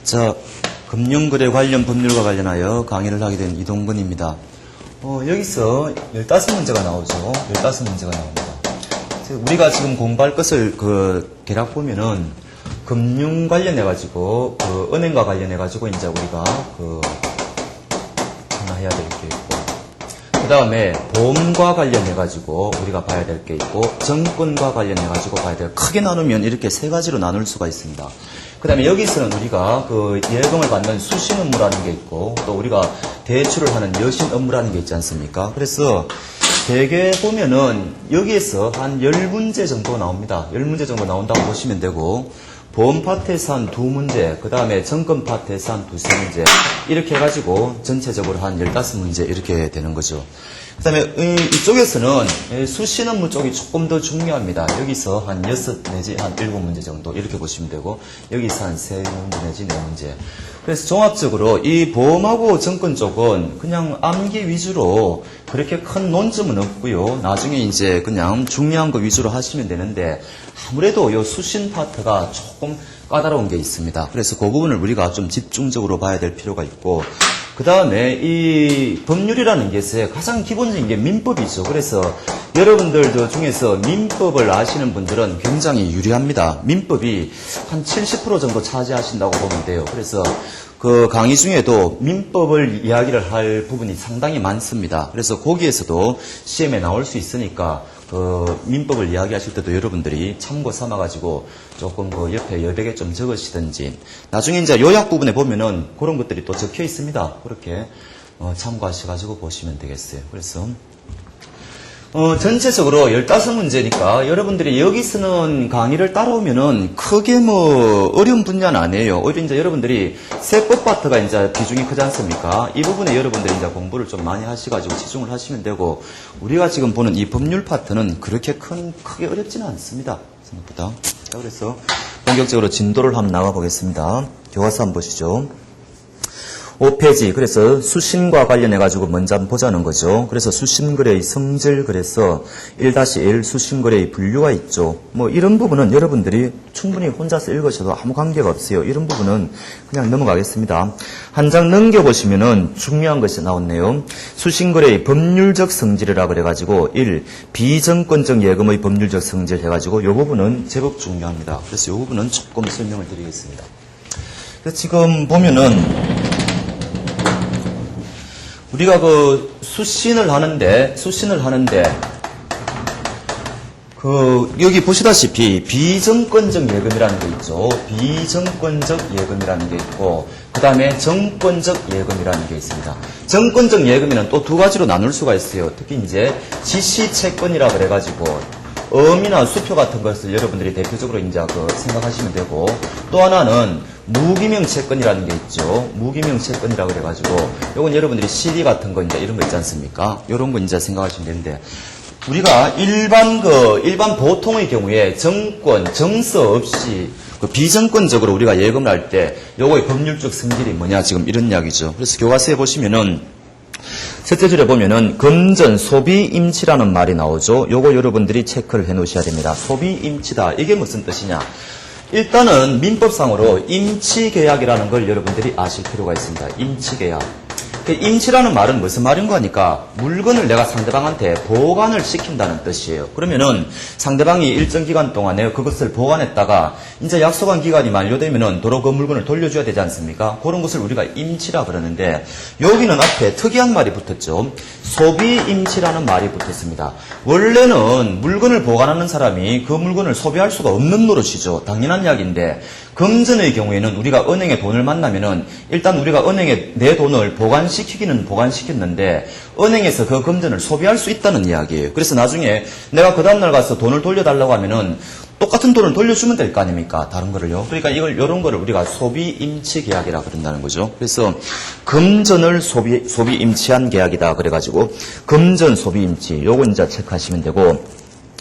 자, 금융거래 관련 법률과 관련하여 강의를 하게 된 이동근입니다. 여기서 15문제가 나오죠. 15문제가 나옵니다. 우리가 지금 공부할 것을 대략 보면은 금융 관련해가지고, 은행과 관련해가지고, 이제 우리가 하나 해야 될 게 있고, 그 다음에 보험과 관련해가지고 우리가 봐야 될 게 있고, 정권과 관련해가지고 봐야 될, 크게 나누면 이렇게 세 가지로 나눌 수가 있습니다. 그 다음에 여기서는 우리가 예금을 받는 수신 업무라는 게 있고, 또 우리가 대출을 하는 여신 업무라는 게 있지 않습니까? 그래서 대개 보면은 여기에서 한 10문제 정도 나옵니다. 10문제 정도 나온다고 보시면 되고, 보험 파트에서 한 2문제, 그 다음에 정권 파트에서 한 2-3문제, 이렇게 해가지고 전체적으로 한 15문제 이렇게 되는 거죠. 그 다음에 이쪽에서는 수신 업무 쪽이 조금 더 중요합니다. 여기서 한 6 내지 한 7문제 정도 이렇게 보시면 되고, 여기서 한 3문제 내지 4문제. 그래서 종합적으로 이 보험하고 정권 쪽은 그냥 암기 위주로 그렇게 큰 논점은 없고요. 나중에 이제 그냥 중요한 거 위주로 하시면 되는데, 아무래도 이 수신 파트가 조금 까다로운 게 있습니다. 그래서 그 부분을 우리가 좀 집중적으로 봐야 될 필요가 있고, 그 다음에 이 법률이라는 것의 가장 기본적인 게 민법이죠. 그래서 여러분들 중에서 민법을 아시는 분들은 굉장히 유리합니다. 민법이 한 70% 정도 차지하신다고 보면 돼요. 그래서 그 강의 중에도 민법을 이야기를 할 부분이 상당히 많습니다. 그래서 거기에서도 시험에 나올 수 있으니까 민법을 이야기하실 때도 여러분들이 참고 삼아가지고 조금 옆에 여백에 좀 적으시든지, 나중에 이제 요약 부분에 보면은 그런 것들이 또 적혀 있습니다. 그렇게 참고하셔가지고 보시면 되겠어요. 그래서 전체적으로 15문제니까 여러분들이 여기서는 강의를 따라오면은 크게 어려운 분야는 아니에요. 오히려 이제 여러분들이 세법 파트가 이제 비중이 크지 않습니까? 이 부분에 여러분들이 이제 공부를 좀 많이 하셔가지고 집중을 하시면 되고, 우리가 지금 보는 이 법률 파트는 그렇게 크게 어렵지는 않습니다. 생각보다. 자, 그래서 본격적으로 진도를 한번 나가 보겠습니다. 교과서 한번 보시죠. 5페이지. 그래서 수신과 관련해가지고 먼저 한번 보자는 거죠. 그래서 수신거래의 성질, 그래서 1-1 수신거래의 분류가 있죠. 이런 부분은 여러분들이 충분히 혼자서 읽으셔도 아무 관계가 없어요. 이런 부분은 그냥 넘어가겠습니다. 한 장 넘겨보시면은 중요한 것이 나왔네요. 수신거래의 법률적 성질이라 그래가지고 1. 비정권적 예금의 법률적 성질 해가지고 이 부분은 제법 중요합니다. 그래서 이 부분은 조금 설명을 드리겠습니다. 그래서 지금 보면은 우리가 수신을 하는데 여기 보시다시피 비정권적 예금이라는 게 있죠. 비정권적 예금이라는 게 있고, 그 다음에 정권적 예금이라는 게 있습니다. 정권적 예금에는 또 두 가지로 나눌 수가 있어요. 특히 이제 지시채권이라 그래가지고 어미나 수표 같은 것을 여러분들이 대표적으로 이제 생각하시면 되고, 또 하나는 무기명 채권이라는 게 있죠. 무기명 채권이라 그래가지고, 요건 여러분들이 CD 같은 거 이제 이런 거 있지 않습니까? 요런 거 이제 생각하시면 되는데, 우리가 일반 보통의 경우에 정서 없이 비정권적으로 우리가 예금을 할 때 요거의 법률적 성질이 뭐냐, 지금 이런 이야기죠. 그래서 교과서에 보시면은 첫째 줄에 보면은 금전 소비임치라는 말이 나오죠. 요거 여러분들이 체크를 해 놓으셔야 됩니다. 소비임치다. 이게 무슨 뜻이냐? 일단은 민법상으로 임치계약이라는 걸 여러분들이 아실 필요가 있습니다. 임치계약. 임치라는 말은 무슨 말인가 하니까 물건을 내가 상대방한테 보관을 시킨다는 뜻이에요. 그러면은 상대방이 일정 기간 동안에 그것을 보관했다가 이제 약속한 기간이 만료되면은 도로 그 물건을 돌려줘야 되지 않습니까? 그런 것을 우리가 임치라 그러는데, 여기는 앞에 특이한 말이 붙었죠. 소비임치라는 말이 붙었습니다. 원래는 물건을 보관하는 사람이 그 물건을 소비할 수가 없는 노릇이죠. 당연한 이야기인데, 금전의 경우에는 우리가 은행에 돈을 만나면은 일단 우리가 은행에 내 돈을 보관시키기는 보관시켰는데 은행에서 그 금전을 소비할 수 있다는 이야기예요. 그래서 나중에 내가 그 다음날 가서 돈을 돌려달라고 하면은 똑같은 돈을 돌려주면 될 거 아닙니까? 다른 거를요. 그러니까 요런 거를 우리가 소비임치 계약이라 그런다는 거죠. 그래서 금전을 소비임치한 계약이다 그래가지고 금전 소비임치 요거 이제 체크하시면 되고,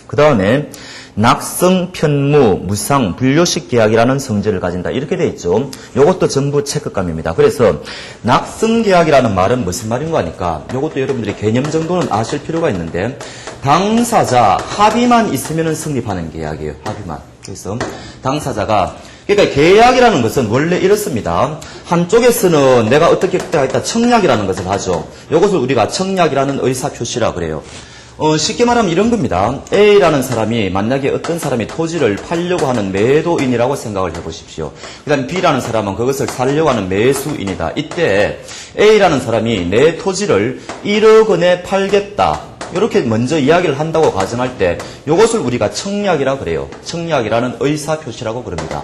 그 다음에 낙성, 편무, 무상, 분료식 계약이라는 성질을 가진다. 이렇게 돼 있죠. 요것도 전부 체크감입니다. 그래서 낙성 계약이라는 말은 무슨 말인가 하니까 요것도 여러분들이 개념 정도는 아실 필요가 있는데, 당사자 합의만 있으면 성립하는 계약이에요. 합의만. 그래서 당사자가 그러니까 계약이라는 것은 원래 이렇습니다. 한쪽에서는 내가 어떻게 하겠다 청약이라는 것을 하죠. 이것을 우리가 청약이라는 의사표시라 그래요. 쉽게 말하면 이런 겁니다. A라는 사람이 만약에 어떤 사람이 토지를 팔려고 하는 매도인이라고 생각을 해보십시오. 그 다음에 B라는 사람은 그것을 사려고 하는 매수인이다. 이때 A라는 사람이 내 토지를 1억 원에 팔겠다. 이렇게 먼저 이야기를 한다고 가정할 때 이것을 우리가 청약이라 그래요. 청약이라는 의사표시라고 그럽니다.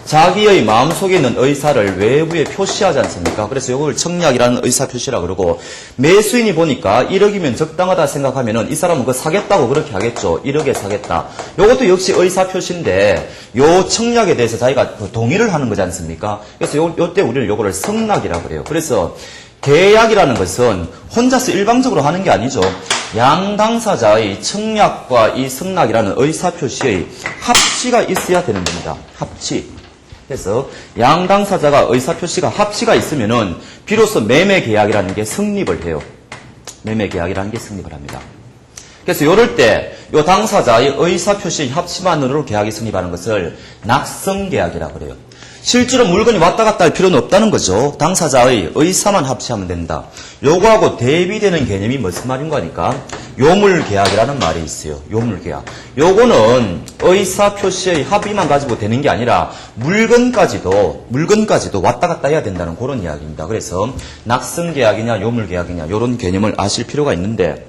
자기의 마음속에 있는 의사를 외부에 표시하지 않습니까? 그래서 이걸 청약이라는 의사표시라 그러고, 매수인이 보니까 1억이면 적당하다 생각하면은 이 사람은 그거 사겠다고 그렇게 하겠죠. 1억에 사겠다. 이것도 역시 의사표시인데 요 청약에 대해서 자기가 동의를 하는 거지 않습니까? 그래서 요때 우리는 요거를 성낙이라 그래요. 그래서 계약이라는 것은 혼자서 일방적으로 하는 게 아니죠. 양 당사자의 청약과 이 성낙이라는 의사표시의 합치가 있어야 되는 겁니다. 합치. 그래서 양 당사자가 의사표시가 합치가 있으면은 비로소 매매계약이라는 게 성립을 해요. 매매계약이라는 게 성립을 합니다. 그래서 이럴 때 이 당사자의 의사표시 합치만으로 계약이 성립하는 것을 낙성계약이라고 그래요. 실제로 물건이 왔다 갔다 할 필요는 없다는 거죠. 당사자의 의사만 합치하면 된다. 요거하고 대비되는 개념이 무슨 말인 거니까 요물계약이라는 말이 있어요. 요물계약. 요거는 의사표시의 합의만 가지고 되는 게 아니라 물건까지도 왔다 갔다 해야 된다는 그런 이야기입니다. 그래서 낙성계약이냐 요물계약이냐 이런 개념을 아실 필요가 있는데,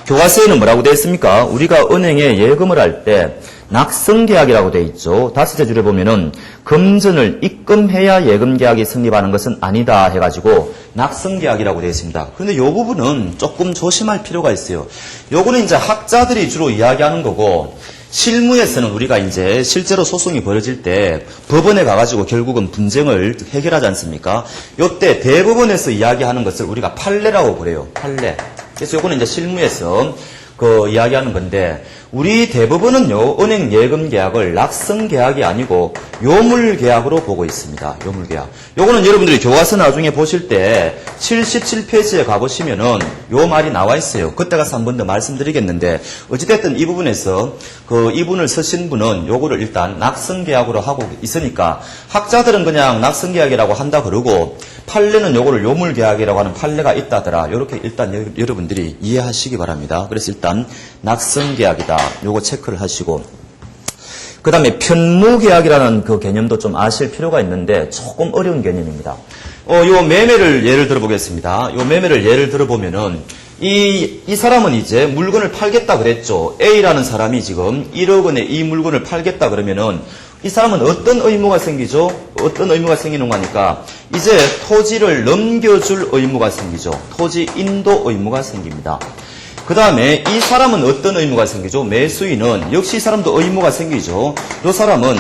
교과서에는 뭐라고 되어 있습니까? 우리가 은행에 예금을 할 때 낙성계약이라고 되어 있죠. 다섯째 줄에 보면은 금전을 입금해야 예금계약이 성립하는 것은 아니다 해가지고 낙성계약이라고 되어 있습니다. 그런데 이 부분은 조금 조심할 필요가 있어요. 요거는 이제 학자들이 주로 이야기하는 거고, 실무에서는 우리가 이제 실제로 소송이 벌어질 때 법원에 가가지고 결국은 분쟁을 해결하지 않습니까? 요때 대법원에서 이야기하는 것을 우리가 판례라고 그래요. 판례. 그래서 요거는 이제 실무에서 이야기하는 건데, 우리 대법원은요, 은행 예금 계약을 낙성 계약이 아니고 요물 계약으로 보고 있습니다. 요물 계약. 요거는 여러분들이 교과서 나중에 보실 때 77페이지에 가보시면은 요 말이 나와 있어요. 그때 가서 한 번 더 말씀드리겠는데, 어찌됐든 이 부분에서 이분을 쓰신 분은 요거를 일단 낙성 계약으로 하고 있으니까 학자들은 그냥 낙성 계약이라고 한다 그러고, 판례는 요거를 요물 계약이라고 하는 판례가 있다더라. 요렇게 일단 여러분들이 이해하시기 바랍니다. 그래서 일단 낙성 계약이다. 요거 체크를 하시고, 그 다음에 편무계약이라는 그 개념도 좀 아실 필요가 있는데 조금 어려운 개념입니다. 요 매매를 예를 들어보겠습니다. 요 매매를 예를 들어보면은 이 사람은 이제 물건을 팔겠다 그랬죠. A라는 사람이 지금 1억 원에 이 물건을 팔겠다 그러면은 이 사람은 어떤 의무가 생기죠? 어떤 의무가 생기는 거니까 이제 토지를 넘겨줄 의무가 생기죠. 토지 인도 의무가 생깁니다. 그 다음에 이 사람은 어떤 의무가 생기죠? 매수인은 역시 이 사람도 의무가 생기죠. 이 사람은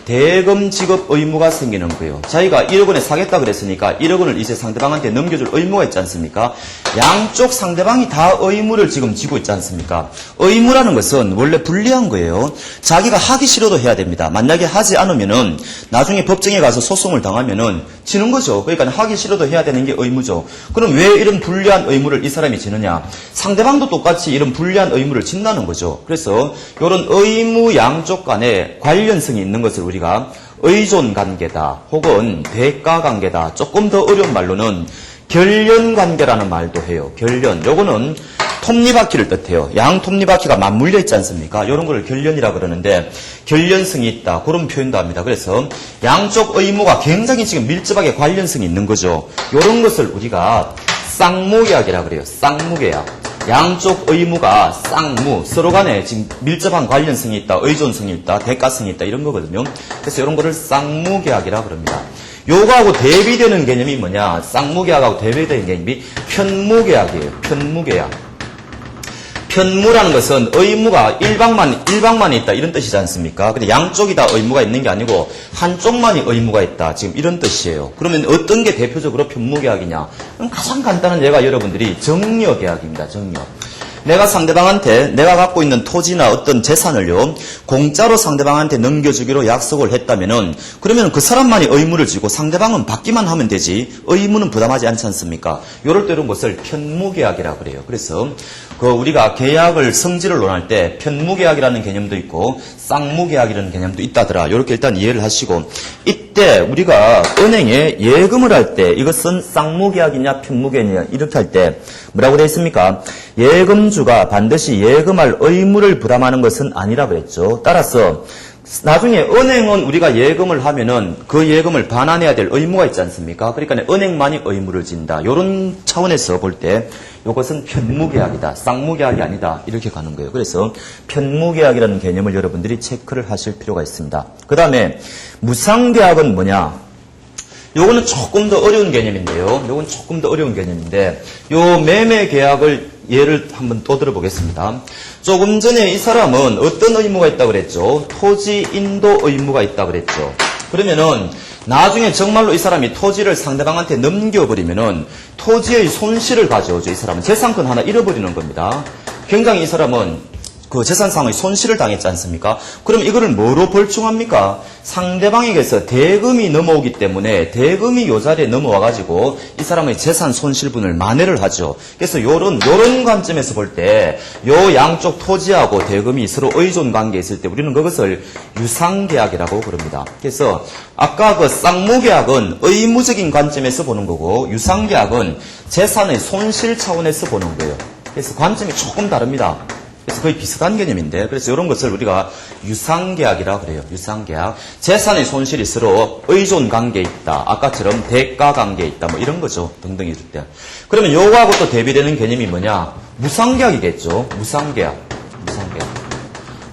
대금 지급 의무가 생기는 거예요. 자기가 1억 원에 사겠다 그랬으니까 1억 원을 이제 상대방한테 넘겨줄 의무가 있지 않습니까? 양쪽 상대방이 다 의무를 지금 지고 있지 않습니까? 의무라는 것은 원래 불리한 거예요. 자기가 하기 싫어도 해야 됩니다. 만약에 하지 않으면은 나중에 법정에 가서 소송을 당하면은 지는 거죠. 그러니까 하기 싫어도 해야 되는 게 의무죠. 그럼 왜 이런 불리한 의무를 이 사람이 지느냐? 상대방도 똑같이 이런 불리한 의무를 진다는 거죠. 그래서 이런 의무 양쪽 간에 관련성이 있는 것을 우리가 의존 관계다 혹은 대가 관계다, 조금 더 어려운 말로는 결련 관계라는 말도 해요. 결련. 요거는 톱니바퀴를 뜻해요. 양 톱니바퀴가 맞물려 있지 않습니까? 이런 걸 결련이라 그러는데 결련성이 있다, 그런 표현도 합니다. 그래서 양쪽 의무가 굉장히 지금 밀접하게 관련성이 있는 거죠. 이런 것을 우리가 쌍무계약이라 그래요. 쌍무계약. 양쪽 의무가 쌍무, 서로 간에 지금 밀접한 관련성이 있다, 의존성이 있다, 대가성이 있다, 이런 거거든요. 그래서 이런 거를 쌍무계약이라 그럽니다. 요거하고 대비되는 개념이 뭐냐? 쌍무계약하고 대비되는 개념이 편무계약이에요. 편무계약. 편무라는 것은 의무가 일방만 있다, 이런 뜻이지 않습니까? 근데 양쪽이 다 의무가 있는 게 아니고 한쪽만이 의무가 있다, 지금 이런 뜻이에요. 그러면 어떤 게 대표적으로 편무계약이냐? 가장 간단한 예가 여러분들이 정려계약입니다. 정려. 내가 상대방한테 내가 갖고 있는 토지나 어떤 재산을요, 공짜로 상대방한테 넘겨주기로 약속을 했다면은, 그러면 그 사람만이 의무를 지고 상대방은 받기만 하면 되지, 의무는 부담하지 않지 않습니까? 요럴 때 이런 것을 편무계약이라고 그래요. 그래서, 우리가 계약을 성질을 논할 때 편무계약이라는 개념도 있고, 쌍무계약이라는 개념도 있다더라. 요렇게 일단 이해를 하시고, 이때 우리가 은행에 예금을 할 때 이것은 쌍무계약이냐 편무계약이냐 이렇게 할 때 뭐라고 되어 있습니까? 예금주가 반드시 예금할 의무를 부담하는 것은 아니라고 했죠. 따라서 나중에 은행은 우리가 예금을 하면은 그 예금을 반환해야 될 의무가 있지 않습니까? 그러니까 은행만이 의무를 진다. 이런 차원에서 볼 때 이것은 편무계약이다. 쌍무계약이 아니다. 이렇게 가는 거예요. 그래서 편무계약이라는 개념을 여러분들이 체크를 하실 필요가 있습니다. 그 다음에 무상계약은 뭐냐? 요거는 조금 더 어려운 개념인데요. 요건 조금 더 어려운 개념인데 요 매매계약을 예를 한번 또 들어보겠습니다. 조금 전에 이 사람은 어떤 의무가 있다고 그랬죠? 토지 인도 의무가 있다고 그랬죠. 그러면은 나중에 정말로 이 사람이 토지를 상대방한테 넘겨버리면은 토지의 손실을 가져오죠. 이 사람은 재산권 하나 잃어버리는 겁니다. 굉장히 이 사람은 그 재산상의 손실을 당했지 않습니까? 그럼 이거를 뭐로 벌충합니까? 상대방에게서 대금이 넘어오기 때문에 대금이 요 자리에 넘어와가지고 이 사람의 재산 손실분을 만회를 하죠. 그래서 요런 관점에서 볼 때 요 양쪽 토지하고 대금이 서로 의존 관계에 있을 때 우리는 그것을 유상계약이라고 부릅니다. 그래서 아까 그 쌍무계약은 의무적인 관점에서 보는 거고 유상계약은 재산의 손실 차원에서 보는 거예요. 그래서 관점이 조금 다릅니다. 그래서 거의 비슷한 개념인데, 그래서 이런 것을 우리가 유상계약이라고 그래요. 유상계약. 재산의 손실이 서로 의존 관계에 있다. 아까처럼 대가 관계에 있다. 뭐 이런 거죠. 등등 있을 때. 그러면 요거하고 또 대비되는 개념이 뭐냐? 무상계약이겠죠. 무상계약.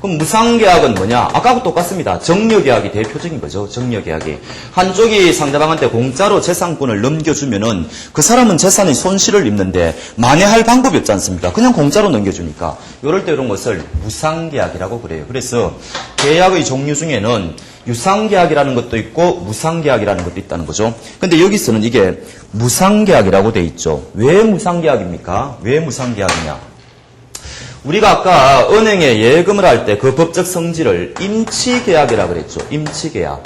그럼 무상계약은 뭐냐? 아까하고 똑같습니다. 정려계약이 대표적인 거죠. 정려계약이. 한쪽이 상대방한테 공짜로 재산권을 넘겨주면은 그 사람은 재산의 손실을 입는데 만회할 방법이 없지 않습니까? 그냥 공짜로 넘겨주니까. 이럴 때 이런 것을 무상계약이라고 그래요. 그래서 계약의 종류 중에는 유상계약이라는 것도 있고 무상계약이라는 것도 있다는 거죠. 근데 여기서는 이게 무상계약이라고 돼 있죠. 왜 무상계약입니까? 왜 무상계약이냐? 우리가 아까 은행에 예금을 할 때 그 법적 성질을 임치계약이라고 그랬죠. 임치계약.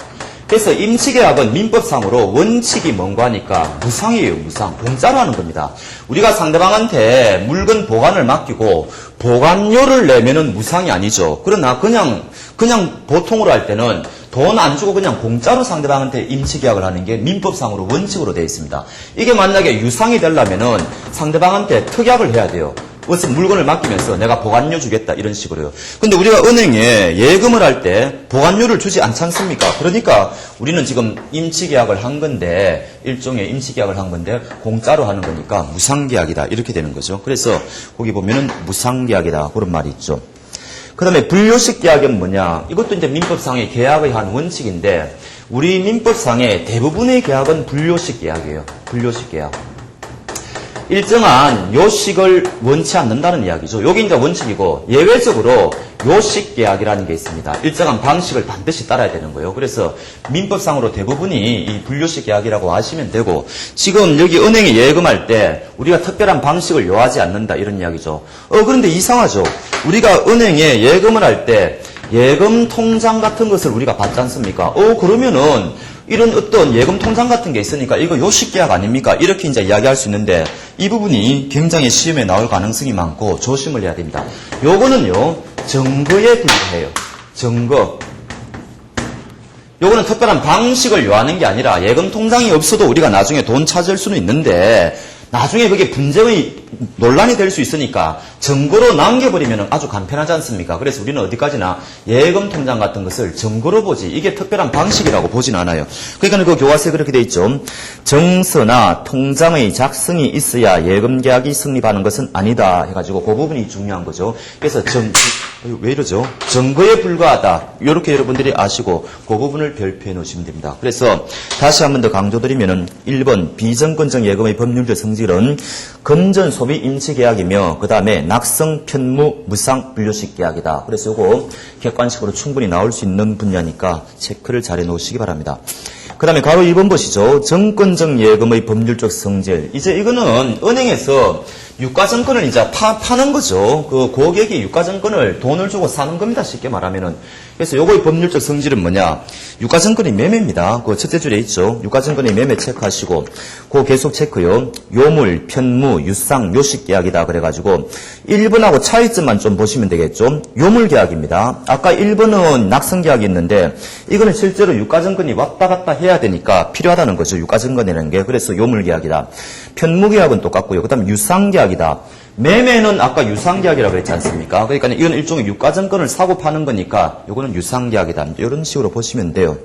그래서 임치계약은 민법상으로 원칙이 뭔가 하니까 무상이에요. 무상. 공짜로 하는 겁니다. 우리가 상대방한테 물건 보관을 맡기고 보관료를 내면은 무상이 아니죠. 그러나 그냥 보통으로 할 때는 돈 안 주고 그냥 공짜로 상대방한테 임치계약을 하는 게 민법상으로 원칙으로 되어 있습니다. 이게 만약에 유상이 되려면은 상대방한테 특약을 해야 돼요. 무슨 물건을 맡기면서 내가 보관료 주겠다 이런 식으로요. 근데 우리가 은행에 예금을 할 때 보관료를 주지 않지 않습니까? 그러니까 우리는 지금 임치계약을 한 건데 일종의 임치계약을 한 건데 공짜로 하는 거니까 무상계약이다 이렇게 되는 거죠. 그래서 거기 보면은 무상계약이다 그런 말이 있죠. 그 다음에 불요식 계약은 뭐냐? 이것도 이제 민법상의 계약의 한 원칙인데 우리 민법상의 대부분의 계약은 불요식 계약이에요. 불요식 계약. 일정한 요식을 원치 않는다는 이야기죠. 여기 이제 원칙이고 예외적으로 요식 계약이라는 게 있습니다. 일정한 방식을 반드시 따라야 되는 거예요. 그래서 민법상으로 대부분이 이 불요식 계약이라고 하시면 되고 지금 여기 은행에 예금할 때 우리가 특별한 방식을 요하지 않는다 이런 이야기죠. 그런데 이상하죠. 우리가 은행에 예금을 할 때 예금 통장 같은 것을 우리가 받지 않습니까? 그러면은 이런 어떤 예금 통장 같은 게 있으니까 이거 요식계약 아닙니까? 이렇게 이제 이야기할 수 있는데 이 부분이 굉장히 시험에 나올 가능성이 많고 조심을 해야 됩니다. 요거는요, 증거에 불과해요. 증거. 요거는 특별한 방식을 요하는 게 아니라 예금 통장이 없어도 우리가 나중에 돈 찾을 수는 있는데 나중에 그게 분쟁의 논란이 될 수 있으니까 증거로 남겨버리면 아주 간편하지 않습니까? 그래서 우리는 어디까지나 예금 통장 같은 것을 증거로 보지 이게 특별한 방식이라고 보진 않아요. 그러니까 그 교과서에 그렇게 돼 있죠. 정서나 통장의 작성이 있어야 예금 계약이 성립하는 것은 아니다 해가지고 그 부분이 중요한 거죠. 그래서 왜 이러죠? 증거에 불과하다. 이렇게 여러분들이 아시고 그 부분을 별표해 놓으시면 됩니다. 그래서 다시 한 번 더 강조드리면은 1번 비정권적 예금의 법률적 성질은 금전 소비 임치 계약이며 그 다음에 낙성 편무 무상 분류식 계약이다. 그래서 이거 객관식으로 충분히 나올 수 있는 분야니까 체크를 잘 해놓으시기 바랍니다. 그 다음에 가로 2번 보시죠. 정권적 예금의 법률적 성질. 이제 이거는 은행에서 유가증권을 이제 파는 거죠. 그 고객이 유가증권을 돈을 주고 사는 겁니다. 쉽게 말하면은. 그래서 요거의 법률적 성질은 뭐냐? 유가증권이 매매입니다. 그 첫째 줄에 있죠. 유가증권이 매매 체크하시고, 그거 계속 체크요. 요물, 편무, 유상, 요식계약이다. 그래가지고 1번하고 차이점만 좀 보시면 되겠죠. 요물계약입니다. 아까 1번은 낙선계약이 있는데 이거는 실제로 유가증권이 왔다 갔다 해야 되니까 필요하다는 거죠. 유가증권이라는 게. 그래서 요물계약이다. 편무계약은 똑같고요. 그 다음에 유상계약이다. 매매는 아까 유상계약이라고 했지 않습니까? 그러니까 이건 일종의 유가증권을 사고 파는 거니까 이거는 유상계약이다. 이런 식으로 보시면 돼요.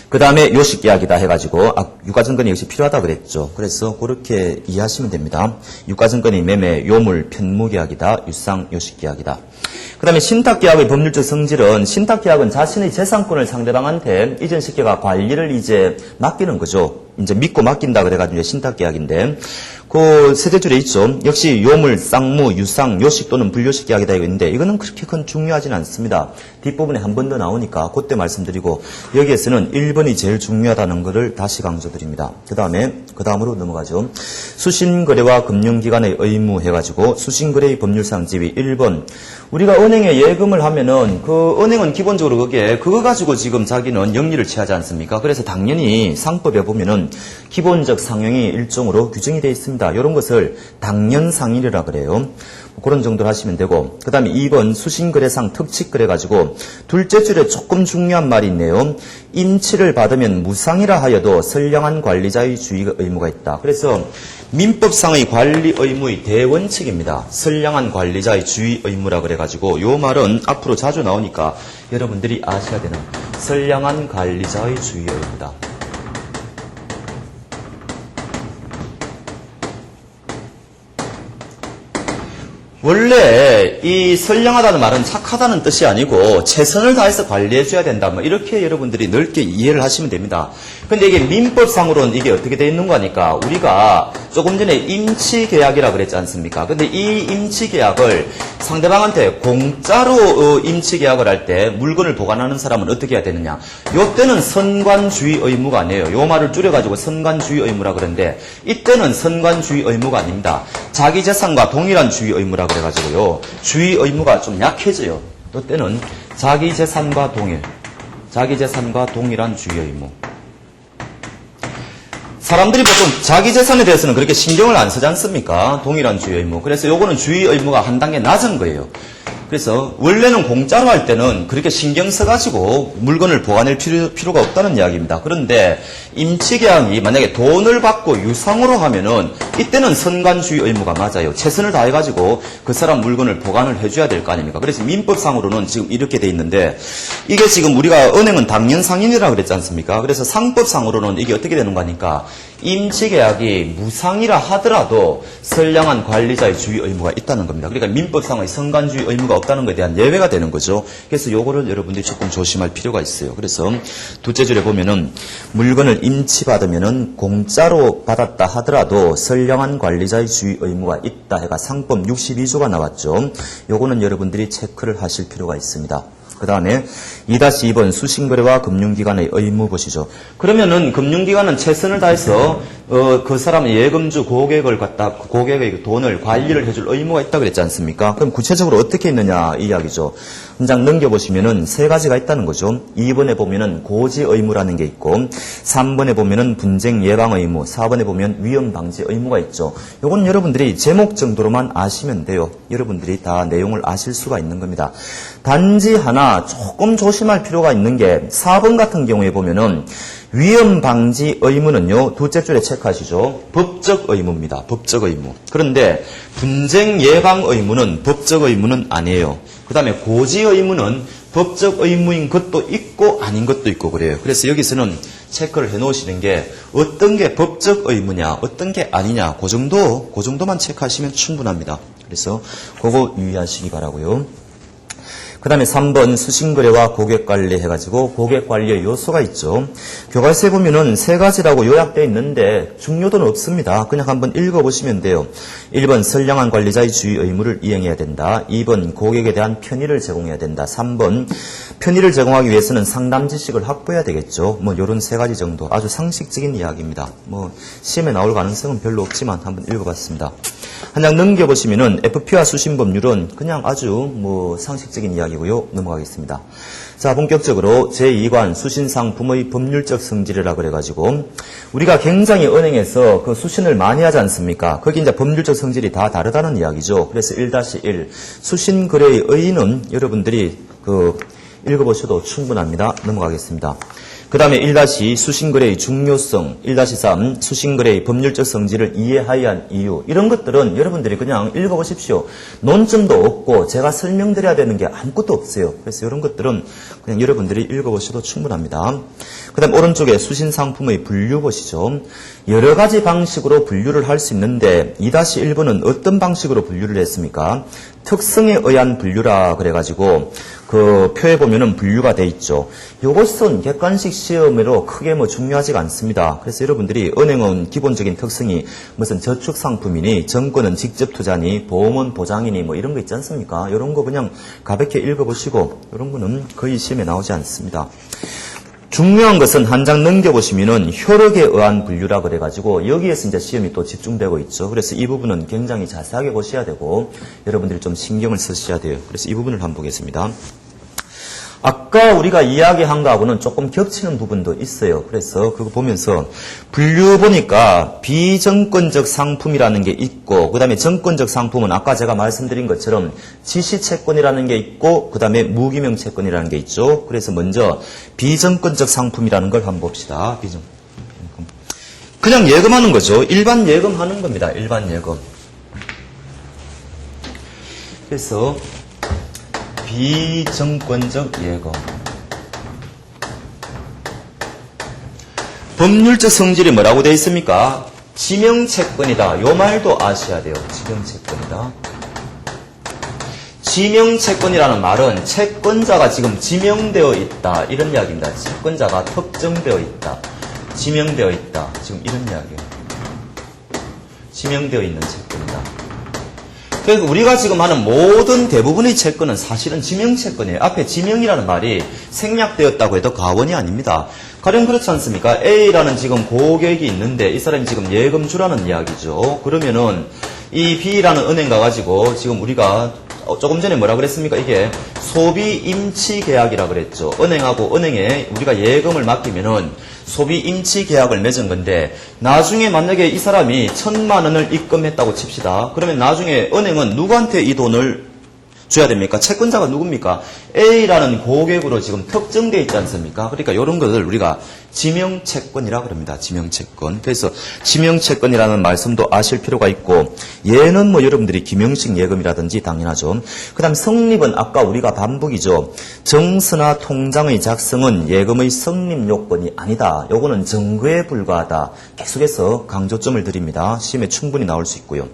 그 다음에 요식계약이다 해가지고 유가증권이 역시 필요하다 그랬죠. 그래서 그렇게 이해하시면 됩니다. 유가증권이 매매, 요물, 편무계약이다. 유상, 요식계약이다. 그 다음에 신탁계약의 법률적 성질은 신탁계약은 자신의 재산권을 상대방한테 이전시켜가 관리를 이제 맡기는 거죠. 이제 믿고 맡긴다 그래가지고 이제 신탁계약인데 그 세제 줄에 있죠. 역시 요물, 쌍무, 유상, 요식 또는 불요식 계약이다 이거 있는데 이거는 그렇게 큰 중요하지는 않습니다. 뒷부분에 한 번 더 나오니까 그때 말씀드리고 여기에서는 1번이 제일 중요하다는 것을 다시 강조드립니다. 그 다음으로 넘어가죠. 수신거래와 금융기관의 의무 해가지고 수신거래의 법률상 지위 1번 우리가 은행에 예금을 하면은 그 은행은 기본적으로 그거 가지고 지금 자기는 영리를 취하지 않습니까? 그래서 당연히 상법에 보면은 기본적 상형이 일종으로 규정이 되어 있습니다. 이런 것을 당연상일이라 그래요. 그런 정도로 하시면 되고 그 다음에 2번 수신거래상 특칙거래 가지고 둘째 줄에 조금 중요한 말이 있네요. 임치를 받으면 무상이라 하여도 선량한 관리자의 주의 의무가 있다. 그래서 민법상의 관리 의무의 대원칙입니다. 선량한 관리자의 주의 의무라 그래가지고 요 말은 앞으로 자주 나오니까 여러분들이 아셔야 되는 선량한 관리자의 주의 의무다. 원래 이 선량하다는 말은 착하다는 뜻이 아니고 최선을 다해서 관리해줘야 된다. 뭐 이렇게 여러분들이 넓게 이해를 하시면 됩니다. 근데 이게 민법상으로는 이게 어떻게 되어 있는 거니까 우리가 조금 전에 임치계약이라 그랬지 않습니까? 근데 이 임치계약을 상대방한테 공짜로 임치계약을 할 때 물건을 보관하는 사람은 어떻게 해야 되느냐? 요때는 선관주의 의무가 아니에요. 요 말을 줄여가지고 선관주의 의무라 그러는데 이때는 선관주의 의무가 아닙니다. 자기 재산과 동일한 주의 의무라 그래가지고요. 주의 의무가 좀 약해져요. 이때는 자기 재산과 동일한 주의 의무. 사람들이 보통 자기 재산에 대해서는 그렇게 신경을 안 쓰지 않습니까? 동일한 주의 의무. 그래서 요거는 주의 의무가 한 단계 낮은 거예요. 그래서 원래는 공짜로 할 때는 그렇게 신경 써가지고 물건을 보관할 필요가 없다는 이야기입니다. 그런데 임치계약이 만약에 돈을 받고 유상으로 하면은 이때는 선관주의 의무가 맞아요. 최선을 다해가지고 그 사람 물건을 보관을 해줘야 될 거 아닙니까? 그래서 민법상으로는 지금 이렇게 돼 있는데 이게 지금 우리가 은행은 당연상인이라고 그랬지 않습니까? 그래서 상법상으로는 이게 어떻게 되는 거니까 임치계약이 무상이라 하더라도 선량한 관리자의 주의 의무가 있다는 겁니다. 그러니까 민법상의 선관주의 의무가 없다는 것에 대한 예외가 되는 거죠. 그래서 요거를 여러분들이 조금 조심할 필요가 있어요. 그래서 둘째 줄에 보면은 물건을 임치받으면은 공짜로 받았다 하더라도 선량한 관리자의 주의 의무가 있다 해가 상법 62조가 나왔죠. 요거는 여러분들이 체크를 하실 필요가 있습니다. 그 다음에 2-2번 수신거래와 금융기관의 의무 보시죠. 그러면은 금융기관은 최선을 다해서 그 사람의 예금주 고객을 갖다 고객의 돈을 관리를 해줄 의무가 있다 그랬지 않습니까? 그럼 구체적으로 어떻게 있느냐 이 이야기죠. 한 장 넘겨보시면은 세 가지가 있다는 거죠. 2번에 보면은 고지 의무라는 게 있고 3번에 보면은 분쟁 예방 의무, 4번에 보면 위험 방지 의무가 있죠. 요건 여러분들이 제목 정도로만 아시면 돼요. 여러분들이 다 내용을 아실 수가 있는 겁니다. 단지 하나 조금 조심할 필요가 있는 게 4번 같은 경우에 보면은 위험 방지 의무는요, 둘째 줄에 체크하시죠. 법적 의무입니다. 법적 의무. 그런데 분쟁 예방 의무는 법적 의무는 아니에요. 그 다음에 고지 의무는 법적 의무인 것도 있고 아닌 것도 있고 그래요. 그래서 여기서는 체크를 해 놓으시는 게 어떤 게 법적 의무냐, 어떤 게 아니냐, 그 정도만 체크하시면 충분합니다. 그래서 그거 유의하시기 바라고요. 그 다음에 3번 수신거래와 고객관리 해가지고 고객관리의 요소가 있죠. 교과서에 보면은 세 가지라고 요약되어 있는데 중요도는 없습니다. 그냥 한번 읽어보시면 돼요. 1번 선량한 관리자의 주의 의무를 이행해야 된다. 2번 고객에 대한 편의를 제공해야 된다. 3번 편의를 제공하기 위해서는 상담 지식을 확보해야 되겠죠. 뭐 요런 세 가지 정도 아주 상식적인 이야기입니다. 뭐 시험에 나올 가능성은 별로 없지만 한번 읽어봤습니다. 한 장 넘겨보시면은 FP와 수신법률은 그냥 아주 뭐 상식적인 이야기고요. 넘어가겠습니다. 자, 본격적으로 제2관 수신상품의 법률적 성질이라 그래가지고 우리가 굉장히 은행에서 그 수신을 많이 하지 않습니까? 거기 이제 법률적 성질이 다 다르다는 이야기죠. 그래서 1-1 수신거래의 의의는 여러분들이 읽어보셔도 충분합니다. 넘어가겠습니다. 그 다음에 1- 수신거래의 중요성, 1-3 수신거래의 법률적 성질을 이해하여야 한 이유, 이런 것들은 여러분들이 그냥 읽어보십시오. 논점도 없고 제가 설명드려야 되는 게 아무것도 없어요. 그래서 이런 것들은 그냥 여러분들이 읽어보셔도 충분합니다. 그 다음 오른쪽에 수신상품의 분류 보시죠. 여러 가지 방식으로 분류를 할 수 있는데 2-1번은 어떤 방식으로 분류를 했습니까? 특성에 의한 분류라 그래가지고 그 표에 보면은 분류가 돼 있죠. 이것은 객관식 시험으로 크게 뭐 중요하지가 않습니다. 그래서 여러분들이 은행은 기본적인 특성이 무슨 저축 상품이니 정권은 직접 투자니 보험은 보장이니 뭐 이런 거 있지 않습니까? 이런 거 그냥 가볍게 읽어보시고 이런 거는 거의 시험에 나오지 않습니다. 중요한 것은 한 장 넘겨보시면은 효력에 의한 분류라 그래가지고 여기에서 이제 시험이 또 집중되고 있죠. 그래서 이 부분은 굉장히 자세하게 보셔야 되고 여러분들이 좀 신경을 쓰셔야 돼요. 그래서 이 부분을 한번 보겠습니다. 아까 우리가 이야기한 거하고는 조금 겹치는 부분도 있어요. 그래서 그거 보면서 분류 보니까 비정권적 상품이라는 게 있고 그 다음에 정권적 상품은 아까 제가 말씀드린 것처럼 지시채권이라는 게 있고 그 다음에 무기명 채권이라는 게 있죠. 그래서 먼저 비정권적 상품이라는 걸 한번 봅시다. 그냥 예금하는 거죠. 일반 예금하는 겁니다. 일반 예금. 그래서 비정권적 예금. 법률적 성질이 뭐라고 되어 있습니까? 지명채권이다. 요 말도 아셔야 돼요. 지명채권이다. 지명채권이라는 말은 채권자가 지금 지명되어 있다. 이런 이야기입니다. 채권자가 특정되어 있다. 지명되어 있다. 지금 이런 이야기예요. 지명되어 있는 채권이다. 그래서 우리가 지금 하는 모든 대부분의 채권은 사실은 지명채권이에요. 앞에 지명이라는 말이 생략되었다고 해도 과언이 아닙니다. 가령 그렇지 않습니까? A라는 지금 고객이 있는데 이 사람이 지금 예금주라는 이야기죠. 그러면은 이 B라는 은행 가가지고 지금 우리가 조금 전에 뭐라 그랬습니까? 이게 소비 임치 계약이라 그랬죠. 은행하고 은행에 우리가 예금을 맡기면은 소비 임치 계약을 맺은 건데 나중에 만약에 이 사람이 1,000만 원을 입금했다고 칩시다. 그러면 나중에 은행은 누구한테 이 돈을 줘야 됩니까? 채권자가 누굽니까? A라는 고객으로 지금 특정되어 있지 않습니까? 그러니까 이런 것을 우리가 지명채권이라고 그럽니다. 지명채권. 그래서 지명채권이라는 말씀도 아실 필요가 있고 얘는 뭐 여러분들이 김영식 예금이라든지 당연하죠. 그 다음 성립은 아까 우리가 반복이죠. 정서나 통장의 작성은 예금의 성립 요건이 아니다. 요거는 증거에 불과하다. 계속해서 강조점을 드립니다. 시험에 충분히 나올 수 있고요.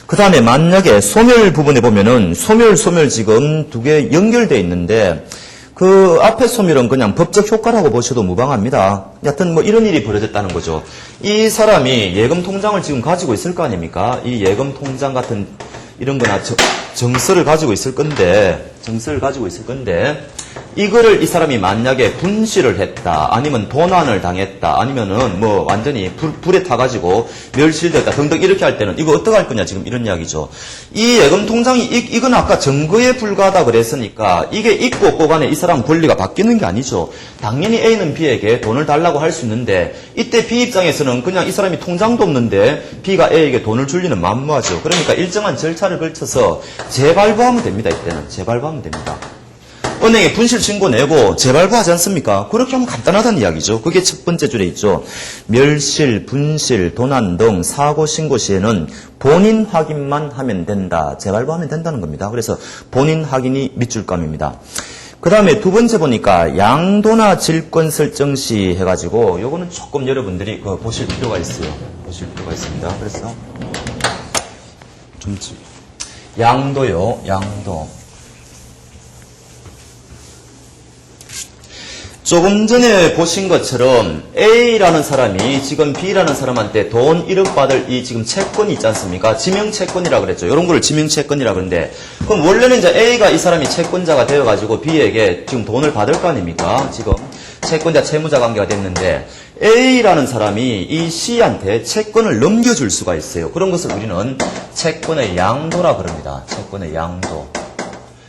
그 다음에 만약에 소멸 부분에 보면은 소멸 지금 두 개 연결되어 있는데 그 앞에 소멸은 그냥 법적 효과라고 보셔도 무방합니다. 여하튼 뭐 이런 일이 벌어졌다는 거죠. 이 사람이 예금 통장을 지금 가지고 있을 거 아닙니까? 이 예금 통장 같은 이런 거나 정서를 가지고 있을 건데 이거를 이 사람이 만약에 분실을 했다, 아니면 도난을 당했다, 아니면은 뭐 완전히 불에 타가지고 멸실됐다 등등 이렇게 할 때는 이거 어떡할 거냐 지금 이런 이야기죠. 이 예금 통장이 이건 아까 증거에 불과하다 그랬으니까 이게 있고 없고 간에 이 사람 권리가 바뀌는 게 아니죠. 당연히 A는 B에게 돈을 달라고 할 수 있는데 이때 B 입장에서는 그냥 이 사람이 통장도 없는데 B가 A에게 돈을 줄 리는 만무하죠. 그러니까 일정한 절차를 걸쳐서 재발부하면 됩니다. 이때는 재발부하면 됩니다. 은행에 분실 신고 내고 재발부하지 않습니까? 그렇게 하면 간단하다는 이야기죠. 그게 첫 번째 줄에 있죠. 멸실, 분실, 도난 등 사고 신고 시에는 본인 확인만 하면 된다. 재발부하면 된다는 겁니다. 그래서 본인 확인이 밑줄감입니다. 그 다음에 두 번째 보니까 양도나 질권 설정 시 해가지고 요거는 조금 여러분들이 보실 필요가 있어요. 보실 필요가 있습니다. 그래서 좀 양도요. 양도. 조금 전에 보신 것처럼 A라는 사람이 지금 B라는 사람한테 돈 1억 받을 이 지금 채권이 있지 않습니까? 지명채권이라 그랬죠. 이런 거를 지명채권이라 그러는데, 그럼 원래는 이제 A가 이 사람이 채권자가 되어가지고 B에게 지금 돈을 받을 거 아닙니까? 지금 채권자 채무자 관계가 됐는데, A라는 사람이 이 C한테 채권을 넘겨줄 수가 있어요. 그런 것을 우리는 채권의 양도라 그럽니다. 채권의 양도.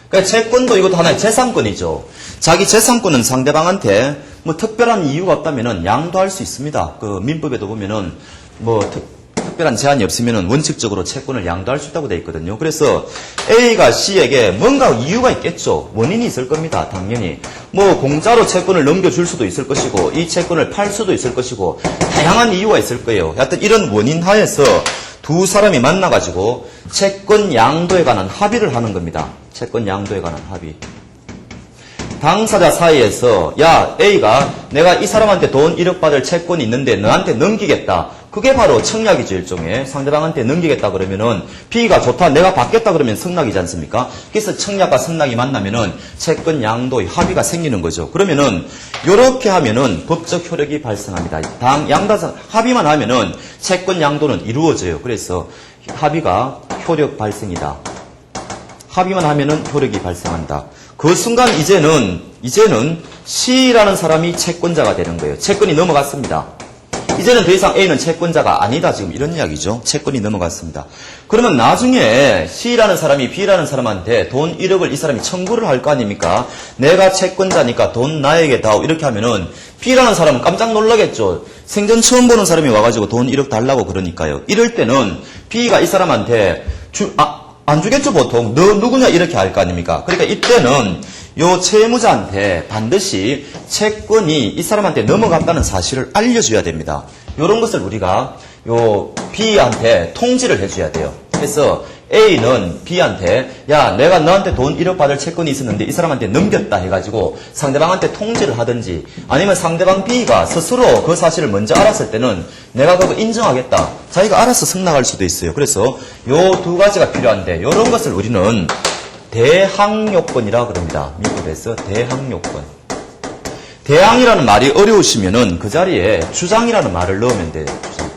그러니까 채권도 이것도 하나의 재산권이죠. 자기 재산권은 상대방한테 뭐 특별한 이유가 없다면은 양도할 수 있습니다. 그 민법에도 보면은 뭐 특별한 제한이 없으면은 원칙적으로 채권을 양도할 수 있다고 되어 있거든요. 그래서 A가 C에게 뭔가 이유가 있겠죠. 원인이 있을 겁니다. 당연히. 뭐 공짜로 채권을 넘겨줄 수도 있을 것이고 이 채권을 팔 수도 있을 것이고 다양한 이유가 있을 거예요. 하여튼 이런 원인 하에서 두 사람이 만나가지고 채권 양도에 관한 합의를 하는 겁니다. 채권 양도에 관한 합의. 당사자 사이에서 야 A가 내가 이 사람한테 돈 1억 받을 채권이 있는데 너한테 넘기겠다. 그게 바로 청약이죠. 일종의 상대방한테 넘기겠다 그러면은 B가 좋다 내가 받겠다 그러면 승낙이지 않습니까? 그래서 청약과 승낙이 만나면은 채권 양도의 합의가 생기는 거죠. 그러면은 이렇게 하면은 법적 효력이 발생합니다. 양다상 합의만 하면은 채권 양도는 이루어져요. 그래서 합의가 효력 발생이다. 합의만 하면은 효력이 발생한다. 그 순간 이제는 C라는 사람이 채권자가 되는 거예요. 채권이 넘어갔습니다. 이제는 더 이상 A는 채권자가 아니다. 지금 이런 이야기죠. 채권이 넘어갔습니다. 그러면 나중에 C라는 사람이 B라는 사람한테 돈 1억을 이 사람이 청구를 할 거 아닙니까? 내가 채권자니까 돈 나에게 다오. 이렇게 하면은 B라는 사람은 깜짝 놀라겠죠. 생전 처음 보는 사람이 와가지고 돈 1억 달라고 그러니까요. 이럴 때는 B가 이 사람한테 안 주겠죠, 보통. 너 누구냐, 이렇게 할 거 아닙니까? 그러니까 이때는 요 채무자한테 반드시 채권이 이 사람한테 넘어갔다는 사실을 알려줘야 됩니다. 요런 것을 우리가 요 B한테 통지를 해줘야 돼요. 그래서 A는 B한테 야 내가 너한테 돈 1억 받을 채권이 있었는데 이 사람한테 넘겼다 해가지고 상대방한테 통지를 하든지 아니면 상대방 B가 스스로 그 사실을 먼저 알았을 때는 내가 그거 인정하겠다. 자기가 알아서 승낙할 수도 있어요. 그래서 요 두 가지가 필요한데 요런 것을 우리는 대항요건이라 그럽니다. 미국에서 대항요건. 대항이라는 말이 어려우시면은 그 자리에 주장이라는 말을 넣으면 돼요. 주장.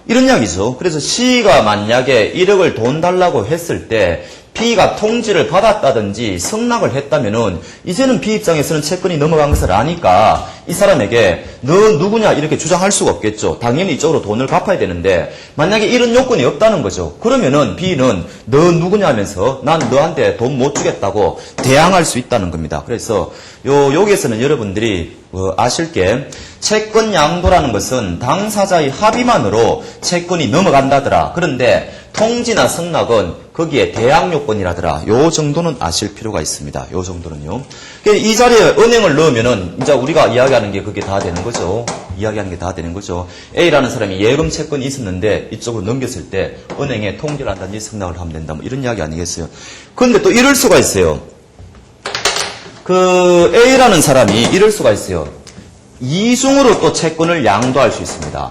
이런 이야기죠. 그래서 C가 만약에 1억을 돈 달라고 했을 때 B가 통지를 받았다든지 승낙을 했다면은 이제는 B 입장에서는 채권이 넘어간 것을 아니까 이 사람에게 너 누구냐 이렇게 주장할 수가 없겠죠. 당연히 이쪽으로 돈을 갚아야 되는데 만약에 이런 요건이 없다는 거죠. 그러면은 B는 너 누구냐 하면서 난 너한테 돈 못 주겠다고 대항할 수 있다는 겁니다. 그래서 여기에서는 여러분들이 아실 게 채권 양도라는 것은 당사자의 합의만으로 채권이 넘어간다더라. 그런데 통지나 승낙은 거기에 대항요건이라더라. 요 정도는 아실 필요가 있습니다. 요 정도는요. 이 자리에 은행을 넣으면은 이제 우리가 이야기하는 게 그게 다 되는 거죠. 이야기하는 게 다 되는 거죠. A라는 사람이 예금 채권이 있었는데 이쪽으로 넘겼을 때 은행에 통지를 한다든지 승낙을 하면 된다. 뭐 이런 이야기 아니겠어요. 그런데 또 이럴 수가 있어요. 그 A라는 사람이 이럴 수가 있어요. 이중으로 또 채권을 양도할 수 있습니다.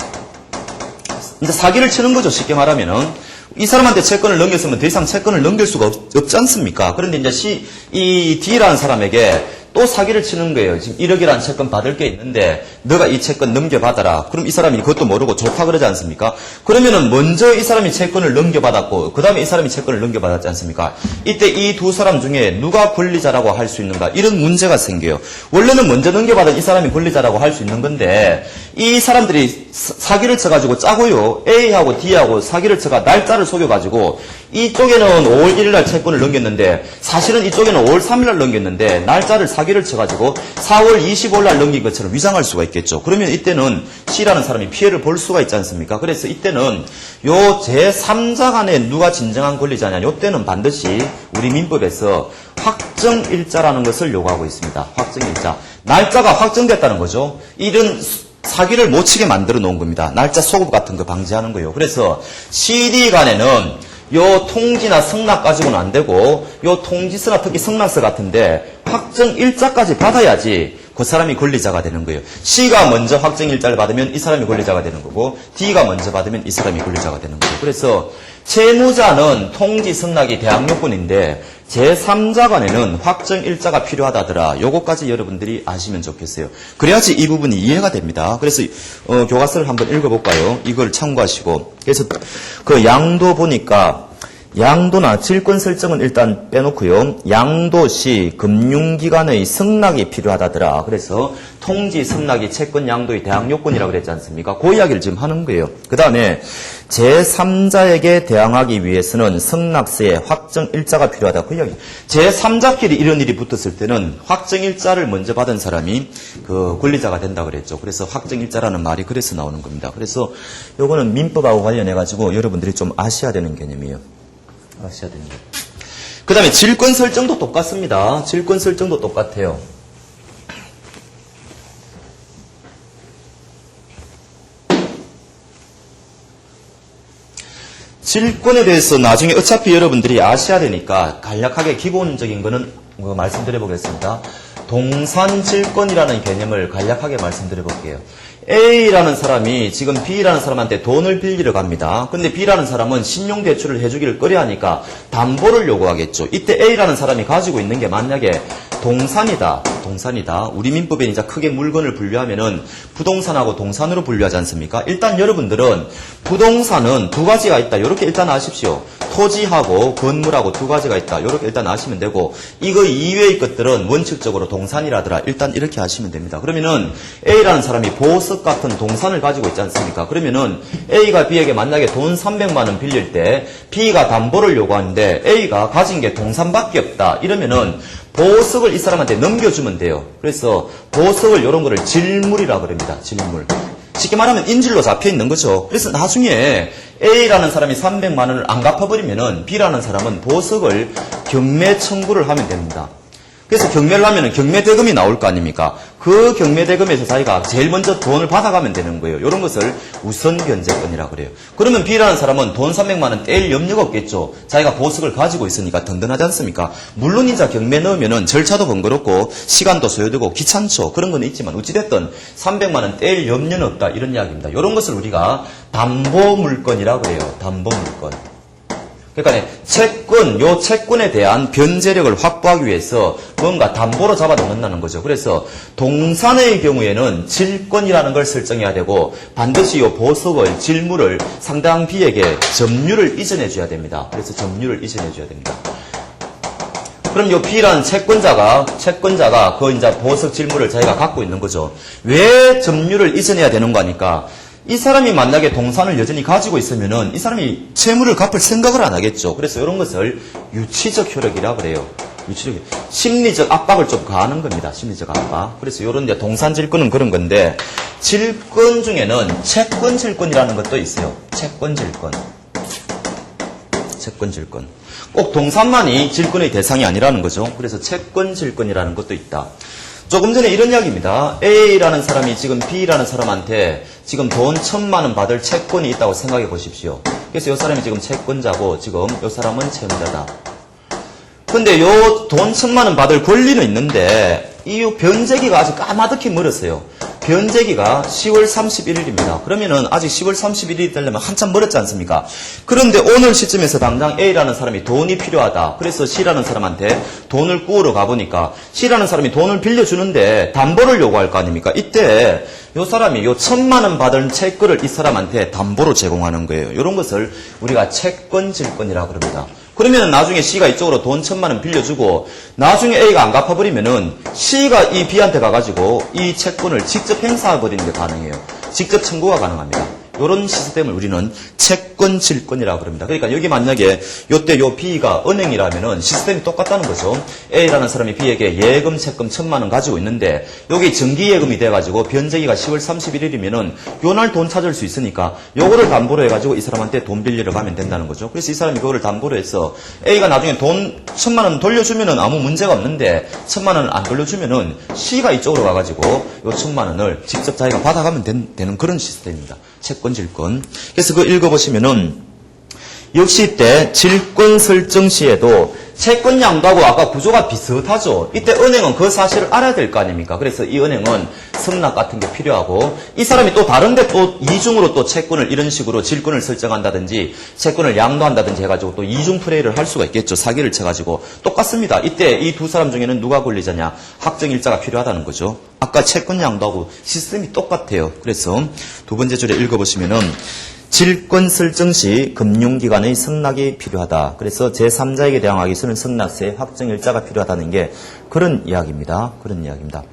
이제 사기를 치는 거죠. 쉽게 말하면은. 이 사람한테 채권을 넘겼으면 더 이상 채권을 넘길 수가 없지 않습니까? 그런데 이제 이 D라는 사람에게 또 사기를 치는 거예요. 지금 1억이라는 채권 받을 게 있는데 너가 이 채권 넘겨받아라. 그럼 이 사람이 그것도 모르고 좋다 그러지 않습니까? 그러면은 먼저 이 사람이 채권을 넘겨받았고 그 다음에 이 사람이 채권을 넘겨받았지 않습니까? 이때 이 두 사람 중에 누가 권리자라고 할 수 있는가? 이런 문제가 생겨요. 원래는 먼저 넘겨받은 이 사람이 권리자라고 할 수 있는 건데 이 사람들이 사기를 쳐가지고 짜고요. A하고 D하고 사기를 쳐가 날짜를 속여가지고 이쪽에는 5월 1일날 채권을 넘겼는데 사실은 이쪽에는 5월 3일날 넘겼는데 날짜를 사기를 쳐가지고 4월 25일날 넘긴 것처럼 위장할 수가 있겠죠. 그러면 이때는 C라는 사람이 피해를 볼 수가 있지 않습니까? 그래서 이때는 요 제3자 간에 누가 진정한 권리자냐 요때는 반드시 우리 민법에서 확정일자라는 것을 요구하고 있습니다. 확정일자. 날짜가 확정됐다는 거죠. 이런 사기를 못 치게 만들어 놓은 겁니다. 날짜 소급 같은 거 방지하는 거예요. 그래서 CD 간에는 요 통지나 승낙 가지고는 안 되고 요 통지서나 특히 승낙서 같은데 확정일자까지 받아야지 그 사람이 권리자가 되는 거예요. C가 먼저 확정일자를 받으면 이 사람이 권리자가 되는 거고 D가 먼저 받으면 이 사람이 권리자가 되는 거예요. 그래서 채무자는 통지 승낙이 대항요건인데 제3자 간에는 확정 일자가 필요하다더라. 요거까지 여러분들이 아시면 좋겠어요. 그래야지 이 부분이 이해가 됩니다. 그래서 교과서를 한번 읽어볼까요? 이걸 참고하시고. 그래서 그 양도 보니까 양도나 질권 설정은 일단 빼놓고요. 양도시 금융기관의 승낙이 필요하다더라. 그래서 통지, 승낙이 채권, 양도의 대항 요건이라고 그랬지 않습니까? 그 이야기를 지금 하는 거예요. 그 다음에 제3자에게 대항하기 위해서는 승낙서에 확정일자가 필요하다. 그 이야기. 제3자끼리 이런 일이 붙었을 때는 확정일자를 먼저 받은 사람이 그 권리자가 된다 그랬죠. 그래서 확정일자라는 말이 그래서 나오는 겁니다. 그래서 요거는 민법하고 관련해가지고 여러분들이 좀 아셔야 되는 개념이에요. 아셔야 됩니다. 그 다음에 질권 설정도 똑같습니다. 질권 설정도 똑같아요. 질권에 대해서 나중에 어차피 여러분들이 아셔야 되니까 간략하게 기본적인 거는 말씀드려 보겠습니다. 동산질권이라는 개념을 간략하게 말씀드려 볼게요. A라는 사람이 지금 B라는 사람한테 돈을 빌리러 갑니다. 근데 B라는 사람은 신용대출을 해주기를 꺼려하니까 담보를 요구하겠죠. 이때 A라는 사람이 가지고 있는 게 만약에 동산이다. 우리 민법에 이제 크게 물건을 분류하면은 부동산하고 동산으로 분류하지 않습니까? 일단 여러분들은 부동산은 두 가지가 있다. 이렇게 일단 아십시오. 토지하고 건물하고 두 가지가 있다. 이렇게 일단 아시면 되고, 이거 이외의 것들은 원칙적으로 동산이라더라. 일단 이렇게 아시면 됩니다. 그러면은 A라는 사람이 보석 같은 동산을 가지고 있지 않습니까? 그러면은 A가 B에게 만약에 돈 300만 원 빌릴 때 B가 담보를 요구하는데 A가 가진 게 동산밖에 없다. 이러면은 보석을 이 사람한테 넘겨주면 돼요. 그래서 보석을 이런 거를 질물이라고 그럽니다. 질물. 쉽게 말하면 인질로 잡혀 있는 거죠. 그래서 나중에 A라는 사람이 300만 원을 안 갚아버리면은 B라는 사람은 보석을 경매 청구를 하면 됩니다. 그래서 경매를 하면은 경매대금이 나올 거 아닙니까? 그 경매대금에서 자기가 제일 먼저 돈을 받아가면 되는 거예요. 이런 것을 우선견제권이라고 그래요. 그러면 B라는 사람은 돈 300만 원 뗄 염려가 없겠죠. 자기가 보석을 가지고 있으니까 든든하지 않습니까? 물론 이제 경매 넣으면은 절차도 번거롭고 시간도 소요되고 귀찮죠. 그런 건 있지만 어찌됐든 300만 원 뗄 염려는 없다. 이런 이야기입니다. 이런 것을 우리가 담보물건이라고 해요. 담보물건. 그러니까 요 채권에 대한 변제력을 확보하기 위해서 뭔가 담보로 잡아 넣는다는 거죠. 그래서 동산의 경우에는 질권이라는 걸 설정해야 되고 반드시 요 보석을, 질물을 상대방 B에게 점유를 이전해 줘야 됩니다. 그래서 점유를 이전해 줘야 됩니다. 그럼 요 B라는 채권자가 그 이제 보석, 질물을 자기가 갖고 있는 거죠. 왜 점유를 이전해야 되는 거니까? 이 사람이 만약에 동산을 여전히 가지고 있으면은 이 사람이 채무를 갚을 생각을 안 하겠죠. 그래서 이런 것을 유치적 효력이라고 그래요. 심리적 압박을 좀 가하는 겁니다. 심리적 압박. 그래서 이런 이제 동산 질권은 그런 건데, 질권 중에는 채권 질권이라는 것도 있어요. 채권 질권. 꼭 동산만이 질권의 대상이 아니라는 거죠. 그래서 채권 질권이라는 것도 있다. 조금 전에 이런 이야기입니다. A라는 사람이 지금 B라는 사람한테 지금 돈 1000만 원 받을 채권이 있다고 생각해 보십시오. 그래서 이 사람이 지금 채권자고 지금 이 사람은 채무자다. 근데 요 돈 1000만 원 받을 권리는 있는데 이 변제기가 아주 까마득히 멀었어요. 변제기가 10월 31일입니다. 그러면은 아직 10월 31일이 되려면 한참 멀었지 않습니까? 그런데 오늘 시점에서 당장 A라는 사람이 돈이 필요하다. 그래서 C라는 사람한테 돈을 구우러 가보니까 C라는 사람이 돈을 빌려주는데 담보를 요구할 거 아닙니까? 이때 요 사람이 요 1000만 원 받은 채권을 이 사람한테 담보로 제공하는 거예요. 이런 것을 우리가 채권 질권이라고 그럽니다. 그러면 나중에 C가 이쪽으로 돈 1000만 원 빌려주고 나중에 A가 안 갚아버리면은 C가 이 B한테 가가지고 이 채권을 직접 행사해버리는 게 가능해요. 직접 청구가 가능합니다. 이런 시스템을 우리는 채권 질권이라고 그럽니다. 그러니까 여기 만약에 요때 요 B가 은행이라면은 시스템이 똑같다는 거죠. A라는 사람이 B에게 예금 채권 1000만 원 가지고 있는데 여기 정기예금이 돼가지고 변제기가 10월 31일이면은 요날 돈 찾을 수 있으니까 요거를 담보로 해가지고 이 사람한테 돈 빌리러 가면 된다는 거죠. 그래서 이 사람이 그거를 담보로 해서 A가 나중에 돈 1000만 원 돌려주면은 아무 문제가 없는데 1000만 원을 안 돌려주면은 C가 이쪽으로 가가지고 요 1000만 원을 직접 자기가 받아가면 되는 그런 시스템입니다. 채권 질권. 그래서 그거 읽어보시면은 역시 이때 질권 설정 시에도 채권 양도하고 아까 구조가 비슷하죠. 이때 은행은 그 사실을 알아야 될 거 아닙니까? 그래서 이 은행은 승낙 같은 게 필요하고 이 사람이 또 다른데 또 이중으로 또 채권을 이런 식으로 질권을 설정한다든지 채권을 양도한다든지 해가지고 또 이중 플레이를 할 수가 있겠죠. 사기를 쳐가지고 똑같습니다. 이때 이 두 사람 중에는 누가 권리자냐? 확정일자가 필요하다는 거죠. 아까 채권 양도하고 시스템이 똑같아요. 그래서 두 번째 줄에 읽어보시면은 질권 설정 시 금융기관의 승낙이 필요하다. 그래서 제3자에게 대항하기 위해서는 승낙세 확정일자가 필요하다는 게 그런 이야기입니다. 그런 이야기입니다.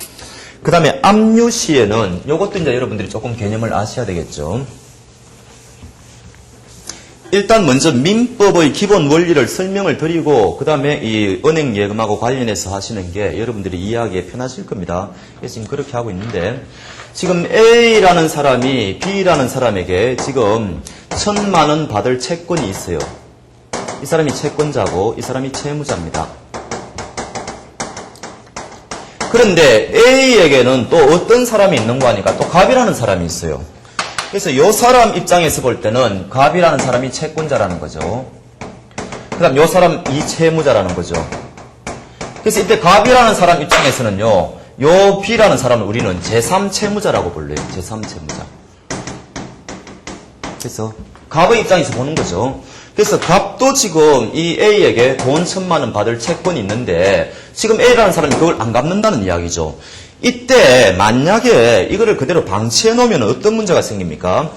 그 다음에 압류 시에는 이것도 이제 여러분들이 조금 개념을 아셔야 되겠죠. 일단 먼저 민법의 기본 원리를 설명을 드리고 그 다음에 이 은행 예금하고 관련해서 하시는 게 여러분들이 이해하기에 편하실 겁니다. 그래서 지금 그렇게 하고 있는데 지금 A라는 사람이 B라는 사람에게 지금 1,000만 원 받을 채권이 있어요. 이 사람이 채권자고 이 사람이 채무자입니다. 그런데 A에게는 또 어떤 사람이 있는 거 하니까 또 갑이라는 사람이 있어요. 그래서 이 사람 입장에서 볼 때는 갑이라는 사람이 채권자라는 거죠. 그 다음 이 사람 이 채무자라는 거죠. 그래서 이때 갑이라는 사람 입장에서는요. 요 B라는 사람은 우리는 제3채무자라고 불러요. 제3채무자. 그래서 갑의 입장에서 보는 거죠. 그래서 갑도 지금 이 A에게 돈 1,000만 원 받을 채권이 있는데 지금 A라는 사람이 그걸 안 갚는다는 이야기죠. 이때 만약에 이거를 그대로 방치해 놓으면 어떤 문제가 생깁니까?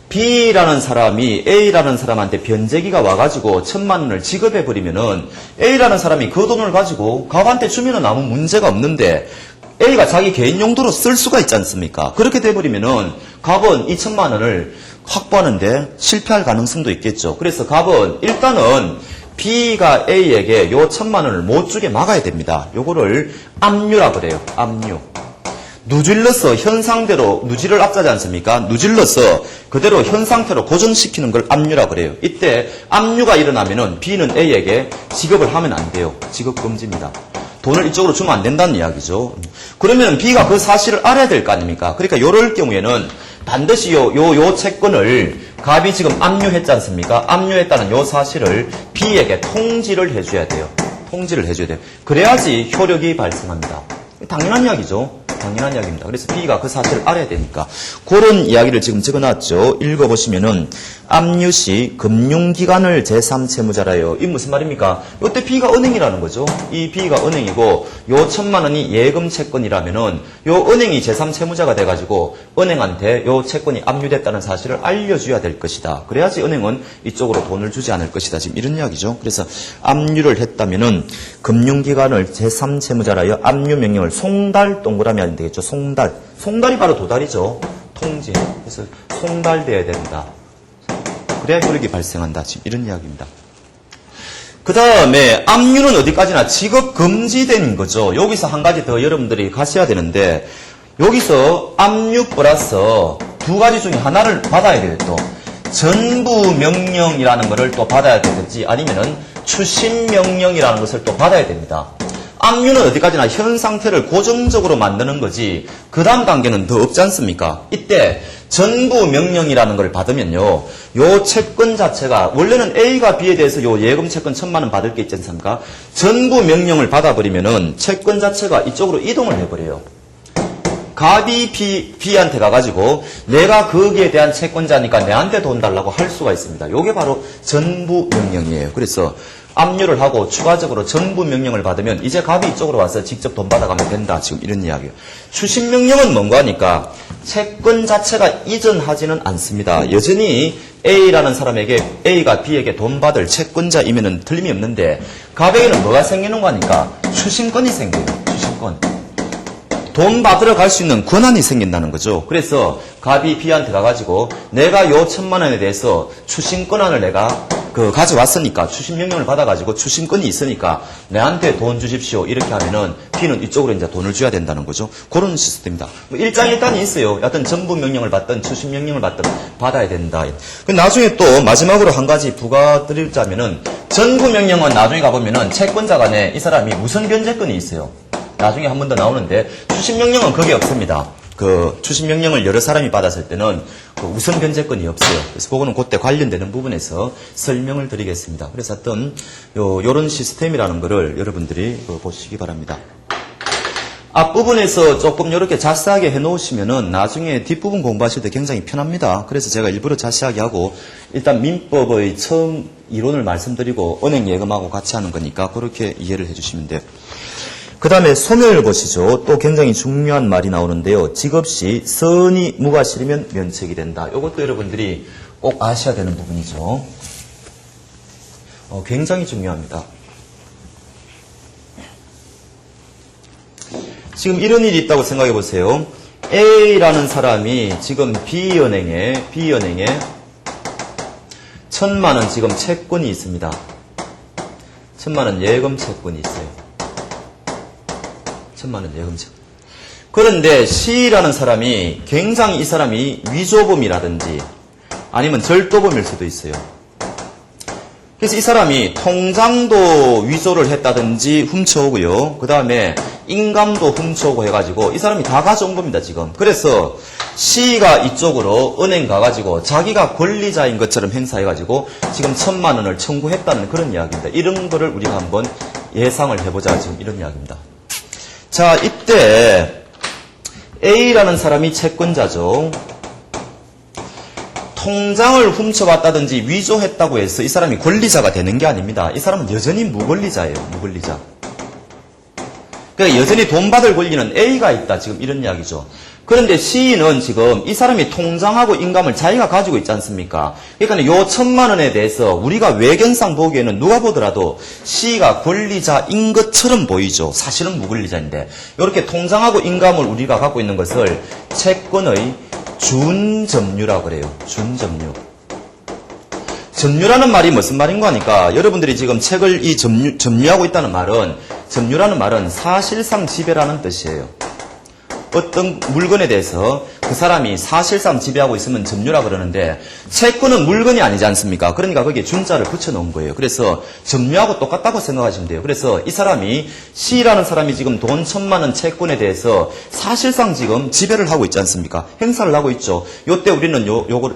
B라는 사람이 A라는 사람한테 변제기가 와가지고 1,000만 원을 지급해 버리면은 A라는 사람이 그 돈을 가지고 갑한테 주면은 아무 문제가 없는데 A가 자기 개인 용도로 쓸 수가 있지 않습니까? 그렇게 돼버리면은 갑은 2,000만 원을 확보하는데 실패할 가능성도 있겠죠. 그래서 갑은 일단은 B가 A에게 요 1,000만 원을 못 주게 막아야 됩니다. 요거를 압류라 그래요. 압류. 누질러서 현 상대로 누지를 앞자지 않습니까? 누질러서 그대로 현 상태로 고정시키는 걸 압류라 그래요. 이때 압류가 일어나면은 B는 A에게 지급을 하면 안 돼요. 지급 금지입니다. 돈을 이쪽으로 주면 안 된다는 이야기죠. 그러면 B가 그 사실을 알아야 될 거 아닙니까? 그러니까 요럴 경우에는 반드시 요 채권을 갑이 지금 압류했지 않습니까? 압류했다는 요 사실을 B에게 통지를 해줘야 돼요. 통지를 해줘야 돼요. 그래야지 효력이 발생합니다. 당연한 이야기죠. 당연한 이야기입니다. 그래서 B가 그 사실을 알아야 되니까. 그런 이야기를 지금 적어놨죠. 읽어보시면은 압류 시 금융기관을 제3채무자라요. 이 무슨 말입니까? 이때 B가 은행이라는 거죠. 이 B가 은행이고 요 1,000만 원이 예금 채권이라면은 요 은행이 제3채무자가 돼가지고 은행한테 요 채권이 압류됐다는 사실을 알려줘야 될 것이다. 그래야지 은행은 이쪽으로 돈을 주지 않을 것이다. 지금 이런 이야기죠. 그래서 압류를 했다면은 금융기관을 제3채무자라요. 압류 명령을 송달 동그라미 하면 되겠죠. 송달. 송달이 바로 도달이죠. 통지. 그래서 송달돼야 된다. 그래야 효력이 발생한다. 지금 이런 이야기입니다. 그 다음에 압류는 어디까지나 지급 금지된 거죠. 여기서 한 가지 더 여러분들이 가셔야 되는데 여기서 압류 플러스 두 가지 중에 하나를 받아야 돼요. 또 전부 명령이라는 것을 또 받아야 되든지 아니면은 추심 명령이라는 것을 또 받아야 됩니다. 압류는 어디까지나 현 상태를 고정적으로 만드는 거지 그 다음 단계는 더 없지 않습니까? 이때 전부 명령이라는 걸 받으면요. 요 채권 자체가 원래는 A가 B에 대해서 요 예금 채권 1,000만 원 받을 게 있지 않습니까? 전부 명령을 받아버리면은 채권 자체가 이쪽으로 이동을 해버려요. 갑이 B한테 가가지고 내가 거기에 대한 채권자니까 내한테 돈 달라고 할 수가 있습니다. 요게 바로 전부 명령이에요. 그래서 압류를 하고 추가적으로 전부 명령을 받으면 이제 갑이 이쪽으로 와서 직접 돈 받아가면 된다. 지금 이런 이야기예요. 추심 명령은 뭔가 하니까 채권 자체가 이전하지는 않습니다. 여전히 A라는 사람에게 A가 B에게 돈 받을 채권자이면은 틀림이 없는데 갑에게는 뭐가 생기는 거 하니까 추심권이 생겨요. 추심권. 돈 받으러 갈 수 있는 권한이 생긴다는 거죠. 그래서 갑이 B한테 가가지고 내가 요 1,000만 원에 대해서 추심 권한을 내가 가져왔으니까 추심 명령을 받아가지고 추심권이 있으니까 내한테 돈 주십시오. 이렇게 하면은 B는 이쪽으로 이제 돈을 줘야 된다는 거죠. 그런 시스템입니다. 뭐 일장일단이 있어요. 여하튼 전부 명령을 받든 추심 명령을 받든 받아야 된다. 나중에 또 마지막으로 한 가지 부가 드리자면은 전부 명령은 나중에 가보면은 채권자 간에 이 사람이 무슨 변제권이 있어요. 나중에 한 번 더 나오는데 추심 명령은 그게 없습니다. 그 추심 명령을 여러 사람이 받았을 때는 그 우선 변제권이 없어요. 그래서 그거는 그때 관련되는 부분에서 설명을 드리겠습니다. 그래서 어떤 요런 시스템이라는 거를 여러분들이 보시기 바랍니다. 앞부분에서 조금 이렇게 자세하게 해놓으시면은 나중에 뒷부분 공부하실 때 굉장히 편합니다. 그래서 제가 일부러 자세하게 하고 일단 민법의 처음 이론을 말씀드리고 은행 예금하고 같이 하는 거니까 그렇게 이해를 해주시면 돼요. 그 다음에 소멸을 보시죠. 또 굉장히 중요한 말이 나오는데요. 직업시 선이 무과실이면 면책이 된다. 이것도 여러분들이 꼭 아셔야 되는 부분이죠. 굉장히 중요합니다. 지금 이런 일이 있다고 생각해 보세요. A라는 사람이 지금 B은행에 1,000만 원 지금 채권이 있습니다. 1,000만 원 예금 채권이 있어요. 1,000만 원 예금 채권. 그런데 C라는 사람이 굉장히 이 사람이 위조범이라든지 아니면 절도범일 수도 있어요. 그래서 이 사람이 통장도 위조를 했다든지 훔쳐오고요. 그 다음에 인감도 훔쳐오고 해가지고 이 사람이 다 가져온 겁니다, 지금. 그래서 C가 이쪽으로 은행 가가지고 자기가 권리자인 것처럼 행사해가지고 지금 1,000만 원을 청구했다는 그런 이야기입니다. 이런 거를 우리가 한번 예상을 해보자, 지금 이런 이야기입니다. 자, 이때 A라는 사람이 채권자죠. 통장을 훔쳐봤다든지 위조했다고 해서 이 사람이 권리자가 되는 게 아닙니다. 이 사람은 여전히 무권리자예요. 무권리자. 그러니까 여전히 돈 받을 권리는 A가 있다. 지금 이런 이야기죠. 그런데 C는 지금 이 사람이 통장하고 인감을 자기가 가지고 있지 않습니까? 그러니까 요 1,000만 원에 대해서 우리가 외견상 보기에는 누가 보더라도 C가 권리자인 것처럼 보이죠. 사실은 무권리자인데 이렇게 통장하고 인감을 우리가 갖고 있는 것을 채권의 준점유라고 그래요. 준점유. 점유라는 말이 무슨 말인가 하니까 여러분들이 지금 책을 점유하고 있다는 말은 점유라는 말은 사실상 지배라는 뜻이에요. 어떤 물건에 대해서 그 사람이 사실상 지배하고 있으면 점유라 그러는데 채권은 물건이 아니지 않습니까? 그러니까 거기에 준자를 붙여놓은 거예요. 그래서 점유하고 똑같다고 생각하시면 돼요. 그래서 이 사람이 C라는 사람이 지금 돈 1,000만 원 채권에 대해서 사실상 지금 지배를 하고 있지 않습니까? 행사를 하고 있죠. 요때 우리는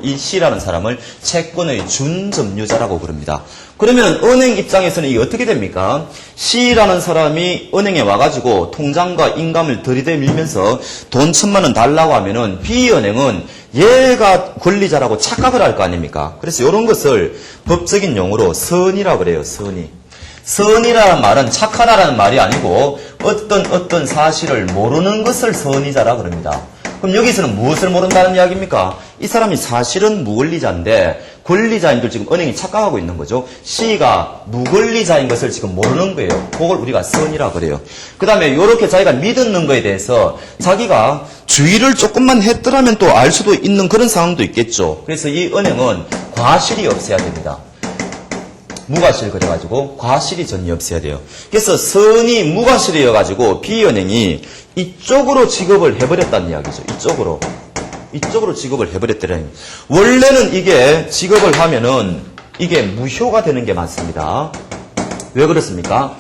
이 C라는 사람을 채권의 준점유자라고 부릅니다. 그러면 은행 입장에서는 이게 어떻게 됩니까? C라는 사람이 은행에 와가지고 통장과 인감을 들이대밀면서 돈 1,000만 원 달라고 하면은 B은행은 얘가 권리자라고 착각을 할 거 아닙니까? 그래서 이런 것을 법적인 용어로 선이라고 그래요. 선이. 선이라는 말은 착하다라는 말이 아니고 어떤 사실을 모르는 것을 선이자라 그럽니다. 그럼 여기서는 무엇을 모른다는 이야기입니까? 이 사람이 사실은 무권리자인데 권리자인 걸 지금 은행이 착각하고 있는 거죠. C가 무권리자인 것을 지금 모르는 거예요. 그걸 우리가 선이라고 그래요. 그 다음에 이렇게 자기가 믿는 거에 대해서 자기가 주의를 조금만 했더라면 또 알 수도 있는 그런 상황도 있겠죠. 그래서 이 은행은 과실이 없어야 됩니다. 무과실 그래가지고 과실이 전혀 없어야 돼요. 그래서 선이 무과실이어가지고 B은행이 이쪽으로 지급을 해버렸다는 이야기죠. 이쪽으로 지급을 해버렸더라니. 원래는 이게 지급을 하면은 이게 무효가 되는 게 맞습니다. 왜 그렇습니까?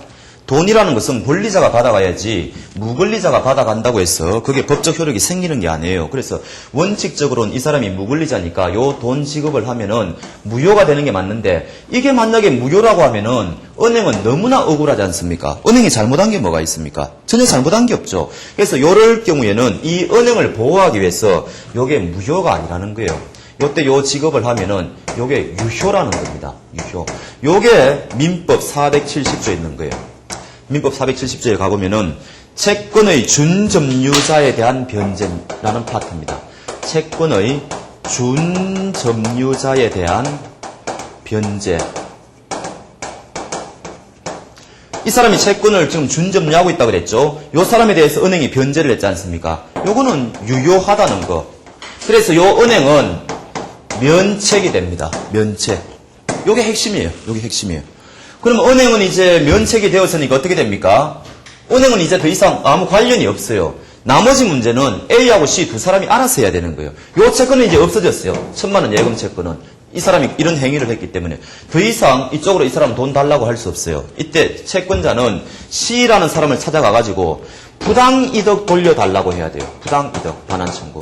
돈이라는 것은 권리자가 받아가야지 무권리자가 받아간다고 해서 그게 법적 효력이 생기는 게 아니에요. 그래서 원칙적으로는 이 사람이 무권리자니까 요 돈 지급을 하면은 무효가 되는 게 맞는데 이게 만약에 무효라고 하면은 은행은 너무나 억울하지 않습니까? 은행이 잘못한 게 뭐가 있습니까? 전혀 잘못한 게 없죠. 그래서 요럴 경우에는 이 은행을 보호하기 위해서 요게 무효가 아니라는 거예요. 요때 요 지급을 하면은 요게 유효라는 겁니다. 유효. 요게 민법 470조에 있는 거예요. 민법 470조에 가보면은 채권의 준점유자에 대한 변제라는 파트입니다. 채권의 준점유자에 대한 변제. 이 사람이 채권을 지금 준점유하고 있다고 그랬죠. 요 사람에 대해서 은행이 변제를 했지 않습니까? 요거는 유효하다는 거. 그래서 요 은행은 면책이 됩니다. 면책. 요게 핵심이에요. 요게 핵심이에요. 그럼 은행은 이제 면책이 되었으니까 어떻게 됩니까? 은행은 이제 더 이상 아무 관련이 없어요. 나머지 문제는 A하고 C 두 사람이 알아서 해야 되는 거예요. 요 채권은 이제 없어졌어요. 1,000만 원 예금 채권은. 이 사람이 이런 행위를 했기 때문에 더 이상 이쪽으로 이 사람 돈 달라고 할 수 없어요. 이때 채권자는 C라는 사람을 찾아가가지고 부당이득 돌려달라고 해야 돼요. 부당이득 반환 청구.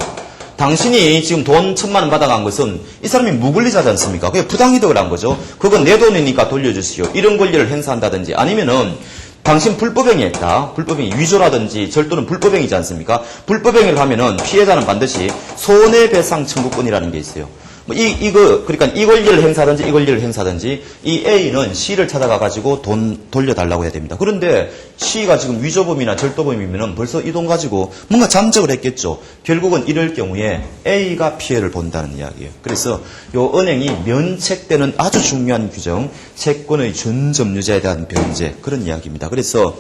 당신이 지금 돈 1,000만 원 받아간 것은 이 사람이 무권리자지 않습니까? 그게 부당이득을 한 거죠. 그건 내 돈이니까 돌려주시오. 이런 권리를 행사한다든지 아니면은 당신 불법행위 했다. 불법행위 위조라든지 절도는 불법행위지 않습니까? 불법행위를 하면은 피해자는 반드시 손해배상 청구권이라는 게 있어요. 그러니까 이 권리를 행사하든지 이 권리를 행사하든지 이 A는 C를 찾아가가지고 돈 돌려달라고 해야 됩니다. 그런데 C가 지금 위조범이나 절도범이면은 벌써 이 돈 가지고 뭔가 잠적을 했겠죠. 결국은 이럴 경우에 A가 피해를 본다는 이야기예요. 그래서 요 은행이 면책되는 아주 중요한 규정, 채권의 준점유자에 대한 변제, 그런 이야기입니다. 그래서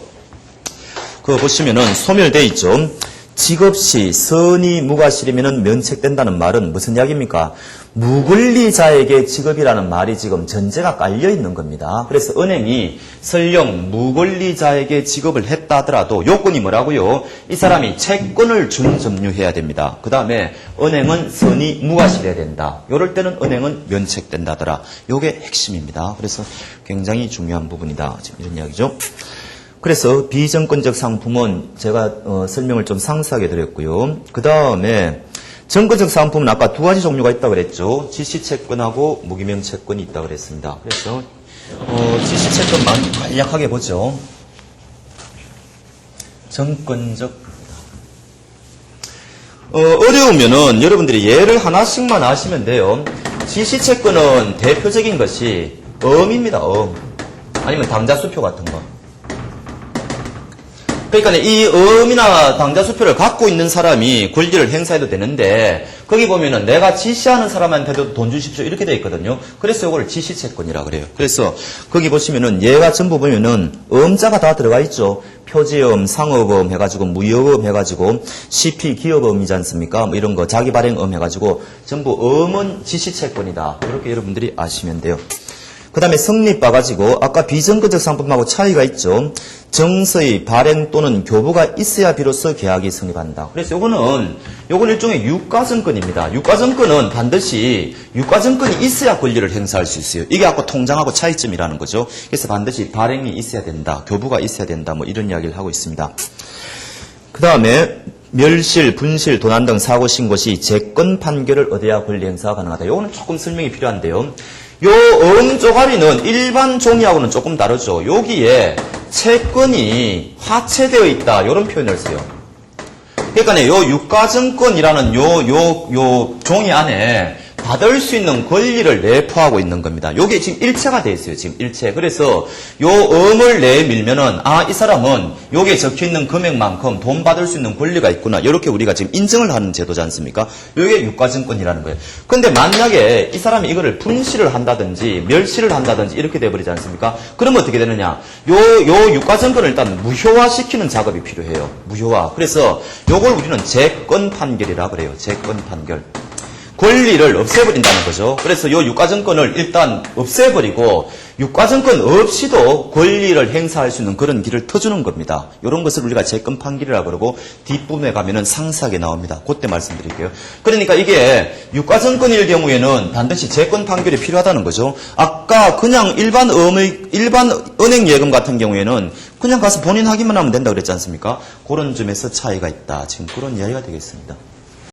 그거 보시면은 소멸돼 있죠. 직업시 선의 무과실이면 면책된다는 말은 무슨 이야기입니까? 무권리자에게 직업이라는 말이 지금 전제가 깔려 있는 겁니다. 그래서 은행이 설령 무권리자에게 직업을 했다 하더라도 요건이 뭐라고요? 이 사람이 채권을 준점유해야 됩니다. 그 다음에 은행은 선의 무과실해야 된다. 이럴 때는 은행은 면책된다더라. 요게 핵심입니다. 그래서 굉장히 중요한 부분이다. 지금 이런 이야기죠. 그래서 비정권적 상품은 제가 설명을 좀 상세하게 드렸고요. 그 다음에 정권적 상품은 아까 두 가지 종류가 있다고 그랬죠. 지시채권하고 무기명채권이 있다고 그랬습니다. 그래서 지시채권만 간략하게 보죠. 정권적 어려우면은 여러분들이 예를 하나씩만 아시면 돼요. 지시채권은 대표적인 것이 엄입니다. 아니면 당자수표 같은 거. 그러니까 이 엄이나 당자수표를 갖고 있는 사람이 권리를 행사해도 되는데 거기 보면은 내가 지시하는 사람한테도 돈 주십시오 이렇게 돼 있거든요. 그래서 이걸 지시채권이라 그래요. 그래서 거기 보시면은 얘가 전부 보면은 엄자가 다 들어가 있죠. 표지엄, 상업엄 해가지고 무역엄 해가지고 CP 기업엄이지 않습니까? 뭐 이런 거 자기 발행엄 해가지고 전부 엄은 지시채권이다. 이렇게 여러분들이 아시면 돼요. 그 다음에 성립 봐가지고 아까 비정권적 상품하고 차이가 있죠. 정서의 발행 또는 교부가 있어야 비로소 계약이 성립한다. 그래서 요거는 일종의 유가증권입니다. 유가증권은 반드시 유가증권이 있어야 권리를 행사할 수 있어요. 이게 아까 통장하고 차이점이라는 거죠. 그래서 반드시 발행이 있어야 된다. 교부가 있어야 된다. 뭐 이런 이야기를 하고 있습니다. 그 다음에 멸실, 분실, 도난 등 사고 신고 시 재건 판결을 얻어야 권리 행사가 가능하다. 요거는 조금 설명이 필요한데요. 요 쪼가리는 일반 종이하고는 조금 다르죠. 여기에 채권이 화체되어 있다. 이런 표현을 써요. 그러니까 요 유가증권이라는 요 종이 안에 받을 수 있는 권리를 내포하고 있는 겁니다. 요게 지금 일체가 되어 있어요. 지금 일체. 그래서 요 엄을 내밀면은 이 사람은 요게 적혀 있는 금액만큼 돈 받을 수 있는 권리가 있구나. 이렇게 우리가 지금 인정을 하는 제도지 않습니까? 요게 유가증권이라는 거예요. 근데 만약에 이 사람이 이거를 분실을 한다든지 멸실을 한다든지 이렇게 돼버리지 않습니까? 그러면 어떻게 되느냐? 요 유가증권을 일단 무효화시키는 작업이 필요해요. 무효화. 그래서 요걸 우리는 재건 판결이라 그래요. 재건 판결. 권리를 없애버린다는 거죠. 그래서 이 유가증권을 일단 없애버리고 유가증권 없이도 권리를 행사할 수 있는 그런 길을 터주는 겁니다. 이런 것을 우리가 재건 판결이라고 그러고 뒷부분에 가면은 상세하게 나옵니다. 그때 말씀드릴게요. 그러니까 이게 유가증권일 경우에는 반드시 재건 판결이 필요하다는 거죠. 아까 그냥 일반 은행 예금 같은 경우에는 그냥 가서 본인 확인만 하면 된다고 그랬지 않습니까? 그런 점에서 차이가 있다. 지금 그런 이야기가 되겠습니다.